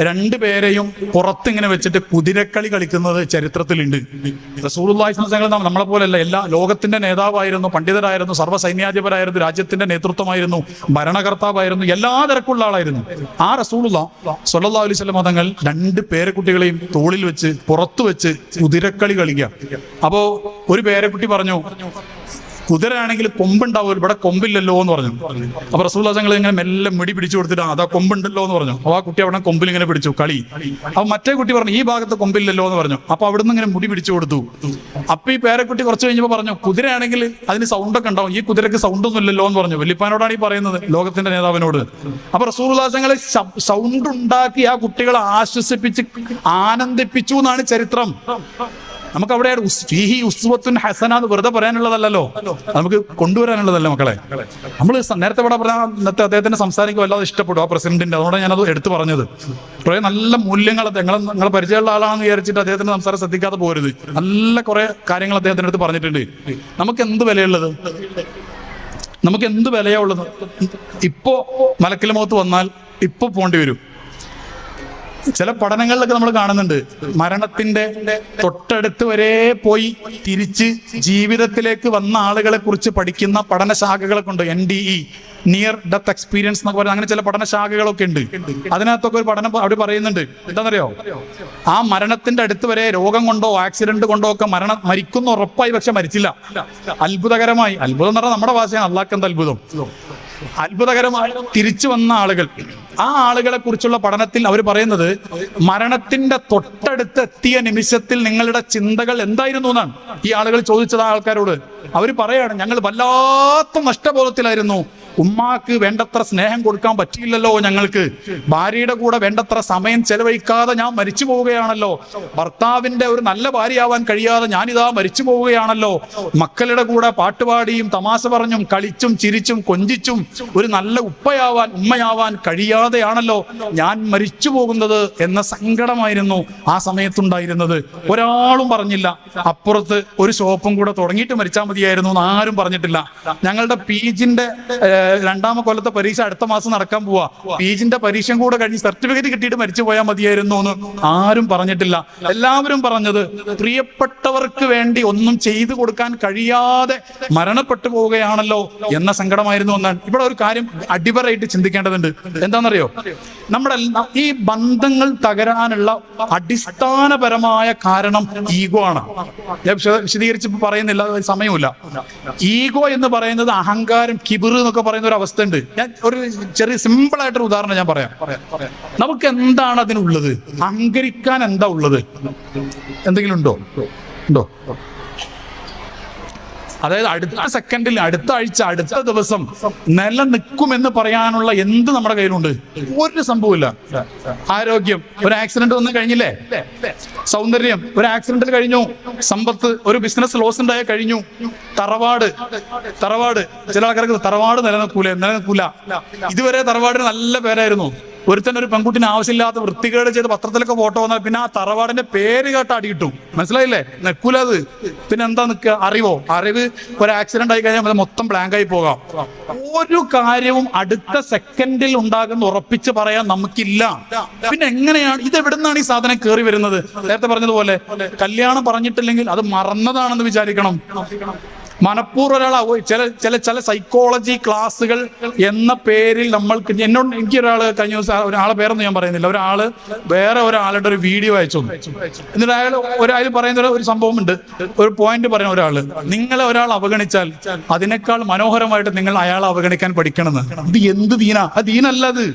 2 പേരെയും പുറത്തിങ്ങനെ വെച്ചിട്ട് കുതിരക്കളി കളിക്കുന്നത് ചരിത്രത്തിലുണ്ട്. റസൂലുള്ളാഹി സ്വല്ലല്ലാഹു അലൈഹി വസല്ലം നമ്മളെ പോലെയല്ല, എല്ലാ ലോകത്തിന്റെ നേതാവായിരുന്നു, പണ്ഡിതരായിരുന്നു, സർവ്വ സൈന്യാധിപരായിരുന്നു, രാജ്യത്തിന്റെ നേതൃത്വമായിരുന്നു, ഭരണകർത്താവായിരുന്നു, എല്ലാ തിരക്കുള്ള ആളായിരുന്നു. ആ റസൂലുള്ളാഹി സ്വല്ലല്ലാഹു അലൈഹി വസല്ലം തങ്ങൾ 2 പേരക്കുട്ടികളെയും തോളിൽ വെച്ച് പുറത്തു വെച്ച് കുതിരക്കളി കളിക്കുക. അപ്പോ ഒരു പേരക്കുട്ടി പറഞ്ഞു, കുതിരയാണെങ്കിൽ കൊമ്പുണ്ടാവും, ഇവിടെ കൊമ്പില്ലല്ലോ എന്ന് പറഞ്ഞു. അപ്പൊ റസൂലുള്ളാഹി തങ്ങൾ ഇങ്ങനെ മെല്ലെ മിടി പിടിച്ചു കൊടുത്തിട്ട് അതാ കൊമ്പുണ്ടല്ലോ എന്ന് പറഞ്ഞു. അപ്പൊ ആ കുട്ടി അവിടെ കൊമ്പിൽ ഇങ്ങനെ പിടിച്ചു കളി. അപ്പൊ മറ്റേ കുട്ടി പറഞ്ഞു, ഈ ഭാഗത്ത് കൊമ്പില്ലല്ലോ എന്ന് പറഞ്ഞു. അപ്പൊ അവിടുന്ന് ഇങ്ങനെ മുടി പിടിച്ചു കൊടുത്തു. അപ്പൊ ഈ പേരക്കുട്ടി കുറച്ച് കഴിഞ്ഞപ്പോ പറഞ്ഞു, കുതിരയാണെങ്കിൽ അതിന് സൗണ്ടൊക്കെ ഉണ്ടാവും, ഈ കുതിരക്ക് സൗണ്ട് ഒന്നും ഇല്ലല്ലോ എന്ന് പറഞ്ഞു. വല്യപ്പാനോടാണ് ഈ പറയുന്നത്, ലോകത്തിന്റെ നേതാവിനോട്. അപ്പൊ റസൂലുള്ളാഹി തങ്ങൾ സൗണ്ട് ഉണ്ടാക്കി ആ കുട്ടികളെ ആശ്വസിപ്പിച്ച് ആനന്ദിപ്പിച്ചു എന്നാണ് ചരിത്രം. നമുക്ക് അവിടെ ഫീഹി ഉസ്വത്തുൻ ഹസന എന്ന് വെറുതെ പറയാനുള്ളതല്ലോ, നമുക്ക് കൊണ്ടുവരാനുള്ളതല്ല മക്കളെ. നമ്മൾ നേരത്തെ ഇവിടെ പറഞ്ഞ ഇന്നത്തെ അദ്ദേഹത്തിന്റെ സംസാരിക്കും വല്ലാതെ ഇഷ്ടപ്പെടും ആ പ്രസിഡന്റിന്റെ, അതുകൊണ്ട് ഞാനത് എടുത്തു പറഞ്ഞത്. കുറെ നല്ല മൂല്യങ്ങൾ നിങ്ങളെ പരിചയമുള്ള ആളാണെന്ന് വിചാരിച്ചിട്ട് അദ്ദേഹത്തിന്റെ സംസാരം ശ്രദ്ധിക്കാതെ പോരുത്. നല്ല കുറെ കാര്യങ്ങൾ അദ്ദേഹത്തിന്റെ അടുത്ത് പറഞ്ഞിട്ടുണ്ട്. നമുക്ക് എന്ത് വിലയുള്ളത്, നമുക്ക് എന്ത് വിലയാ ഉള്ളത്? ഇപ്പോ മലക്കൽ മൗത്ത് വന്നാൽ ഇപ്പൊ പോണ്ടി വരും. ചില പഠനങ്ങളിലൊക്കെ നമ്മൾ കാണുന്നുണ്ട്, മരണത്തിന്റെ തൊട്ടടുത്ത് വരെ പോയി തിരിച്ച് ജീവിതത്തിലേക്ക് വന്ന ആളുകളെ കുറിച്ച് പഠിക്കുന്ന പഠനശാഖകളൊക്കെ ഉണ്ട്. NDE, നിയർ ഡെത്ത് എക്സ്പീരിയൻസ് എന്നൊക്കെ പറയുന്നത്, അങ്ങനെ ചില പഠനശാഖകളൊക്കെ ഉണ്ട്. അതിനകത്തൊക്കെ ഒരു പഠനം അവർ പറയുന്നുണ്ട്, എന്താണെന്നറിയോ, ആ മരണത്തിന്റെ അടുത്ത് വരെ രോഗം കൊണ്ടോ ആക്സിഡന്റ് കൊണ്ടോ ഒക്കെ മരിക്കുന്ന ഉറപ്പായി, പക്ഷെ മരിച്ചില്ല. അത്ഭുതകരമായി, അത്ഭുതം എന്ന് പറഞ്ഞാൽ നമ്മുടെ ഭാഷയാണ്, അള്ളാഹ് എന്ത് അത്ഭുതം, അത്ഭുതകരമായി തിരിച്ചു വന്ന ആളുകൾ, ആ ആളുകളെ കുറിച്ചുള്ള പഠനത്തിൽ അവർ പറയുന്നത്, മരണത്തിന്റെ തൊട്ടടുത്ത് എത്തിയ നിമിഷത്തിൽ നിങ്ങളുടെ ചിന്തകൾ എന്തായിരുന്നു എന്നാണ് ഈ ആളുകൾ ചോദിച്ചത്. ആ ആൾക്കാരോട് അവർ പറയാണ്, ഞങ്ങൾ വല്ലാത്ത നഷ്ടബോധത്തിലായിരുന്നു. ഉമ്മാക്ക് വേണ്ടത്ര സ്നേഹം കൊടുക്കാൻ പറ്റിയില്ലല്ലോ, ഞങ്ങൾക്ക് ഭാര്യയുടെ കൂടെ വേണ്ടത്ര സമയം ചെലവഴിക്കാതെ ഞാൻ മരിച്ചു പോവുകയാണല്ലോ, ഭർത്താവിന്റെ ഒരു നല്ല ഭാര്യയാവാൻ കഴിയാതെ ഞാനിതാ മരിച്ചു പോവുകയാണല്ലോ, മക്കളുടെ കൂടെ പാട്ടുപാടിയും തമാശ പറഞ്ഞും കളിച്ചും ചിരിച്ചും കൊഞ്ചിച്ചും ഒരു നല്ല ഉമ്മയാവാൻ കഴിയാതെയാണല്ലോ ഞാൻ മരിച്ചു പോകുന്നത് എന്ന സങ്കടമായിരുന്നു ആ സമയത്തുണ്ടായിരുന്നത്. ഒരാളും പറഞ്ഞില്ല അപ്പുറത്ത് ഒരു ഷോപ്പും കൂടെ തുടങ്ങിയിട്ട് മരിച്ചാൽ മതിയായിരുന്നു എന്ന് ആരും പറഞ്ഞിട്ടില്ല. ഞങ്ങളുടെ പീജിന്റെ 2ാമത്തെ കൊല്ലത്തെ പരീക്ഷ അടുത്ത മാസം നടക്കാൻ പോവാ, പീജിന്റെ പരീക്ഷ കൂടെ കഴിഞ്ഞ് സർട്ടിഫിക്കറ്റ് കിട്ടിയിട്ട് മരിച്ചു പോയാൽ മതിയായിരുന്നു എന്ന് ആരും പറഞ്ഞിട്ടില്ല. എല്ലാവരും പറഞ്ഞത് പ്രിയപ്പെട്ടവർക്ക് വേണ്ടി ഒന്നും ചെയ്തു കൊടുക്കാൻ കഴിയാതെ മരണപ്പെട്ടു പോവുകയാണല്ലോ എന്ന സങ്കടമായിരുന്നു എന്നാണ്. ഇവിടെ ഒരു കാര്യം അടിവരായിട്ട് ചിന്തിക്കേണ്ടതുണ്ട്. എന്താണെന്നറിയോ, നമ്മുടെ ഈ ബന്ധങ്ങൾ തകരാനുള്ള അടിസ്ഥാനപരമായ കാരണം ഈഗോ ആണ്. ഞാൻ വിശദീകരിച്ച് പറയുന്നില്ല, സമയമില്ല. ഈഗോ എന്ന് പറയുന്നത് അഹങ്കാരം, കിബിർ എന്നൊക്കെ പറയുന്ന ഒരു അവസ്ഥ ഉണ്ട്. ഞാൻ ഒരു ചെറിയ സിമ്പിൾ ആയിട്ടൊരു ഉദാഹരണം ഞാൻ പറയാം. നമുക്ക് എന്താണ് അതിനുള്ളത്? അഹങ്കരിക്കാൻ എന്താ ഉള്ളത്? എന്തെങ്കിലും ഉണ്ടോ? അതായത് അടുത്ത സെക്കൻഡിൽ, അടുത്ത ആഴ്ച, അടുത്ത ദിവസം നിലനിൽക്കുമെന്ന് പറയാനുള്ള എന്ത് നമ്മുടെ കയ്യിലുണ്ട്? ഒരു സംഭവമില്ല. ആരോഗ്യം, ഒരു ആക്സിഡന്റ് വന്ന് കഴിഞ്ഞില്ലേ? സൗന്ദര്യം, ഒരു ആക്സിഡന്റിൽ കഴിഞ്ഞു. സമ്പത്ത്, ഒരു ബിസിനസ് ലോസ് ഉണ്ടായ കഴിഞ്ഞു. തറവാട്, ചില ആൾക്കാർക്ക് തറവാട് നിലനിൽക്കൂല. ഇതുവരെ തറവാടിന് നല്ല പേരായിരുന്നു. ഒരുത്തന്നെ ഒരു പെൺകുട്ടിന് ആവശ്യമില്ലാത്ത വൃത്തികേട് ചെയ്ത് പത്രത്തിലൊക്കെ ഫോട്ടോ വന്നാൽ പിന്നെ ആ തറവാടിന്റെ പേര് കേട്ട് അടി കിട്ടും. മനസ്സിലായില്ലേ? നിൽക്കൂല അത്. പിന്നെ എന്താ നിൽക്കുക? അറിവ് ഒരു ആക്സിഡന്റ് ആയി കഴിഞ്ഞാൽ മൊത്തം ബ്ലാങ്ക് ആയി പോകാം. ഒരു കാര്യവും അടുത്ത സെക്കൻഡിൽ ഉണ്ടാകുന്ന ഉറപ്പിച്ച് പറയാൻ നമുക്കില്ല. പിന്നെ എങ്ങനെയാണ് ഇത്? എവിടുന്നാണ് ഈ സാധനം കയറി വരുന്നത്? നേരത്തെ പറഞ്ഞതുപോലെ കല്യാണം പറഞ്ഞിട്ടില്ലെങ്കിൽ അത് മറന്നതാണെന്ന് വിചാരിക്കണം. മനഃപൂർവ്വം ചില സൈക്കോളജി ക്ലാസ്സുകൾ എന്ന പേരിൽ എനിക്കൊരാൾ കഴിഞ്ഞ ദിവസം, ഒരാളെ പേരൊന്നും ഞാൻ പറയുന്നില്ല, ഒരാള് വേറെ ഒരാളുടെ ഒരു വീഡിയോ അയച്ചു. എന്നിട്ട് അയാൾ പറയുന്ന ഒരു സംഭവം ഉണ്ട്, ഒരു പോയിന്റ് പറയുന്ന ഒരാള്, നിങ്ങളെ ഒരാൾ അവഗണിച്ചാൽ അതിനേക്കാൾ മനോഹരമായിട്ട് നിങ്ങൾ അയാളെ അവഗണിക്കാൻ പഠിക്കണമെന്ന്. ഇത് എന്ത് ദീനാ? അത് ദീനല്ല. അത്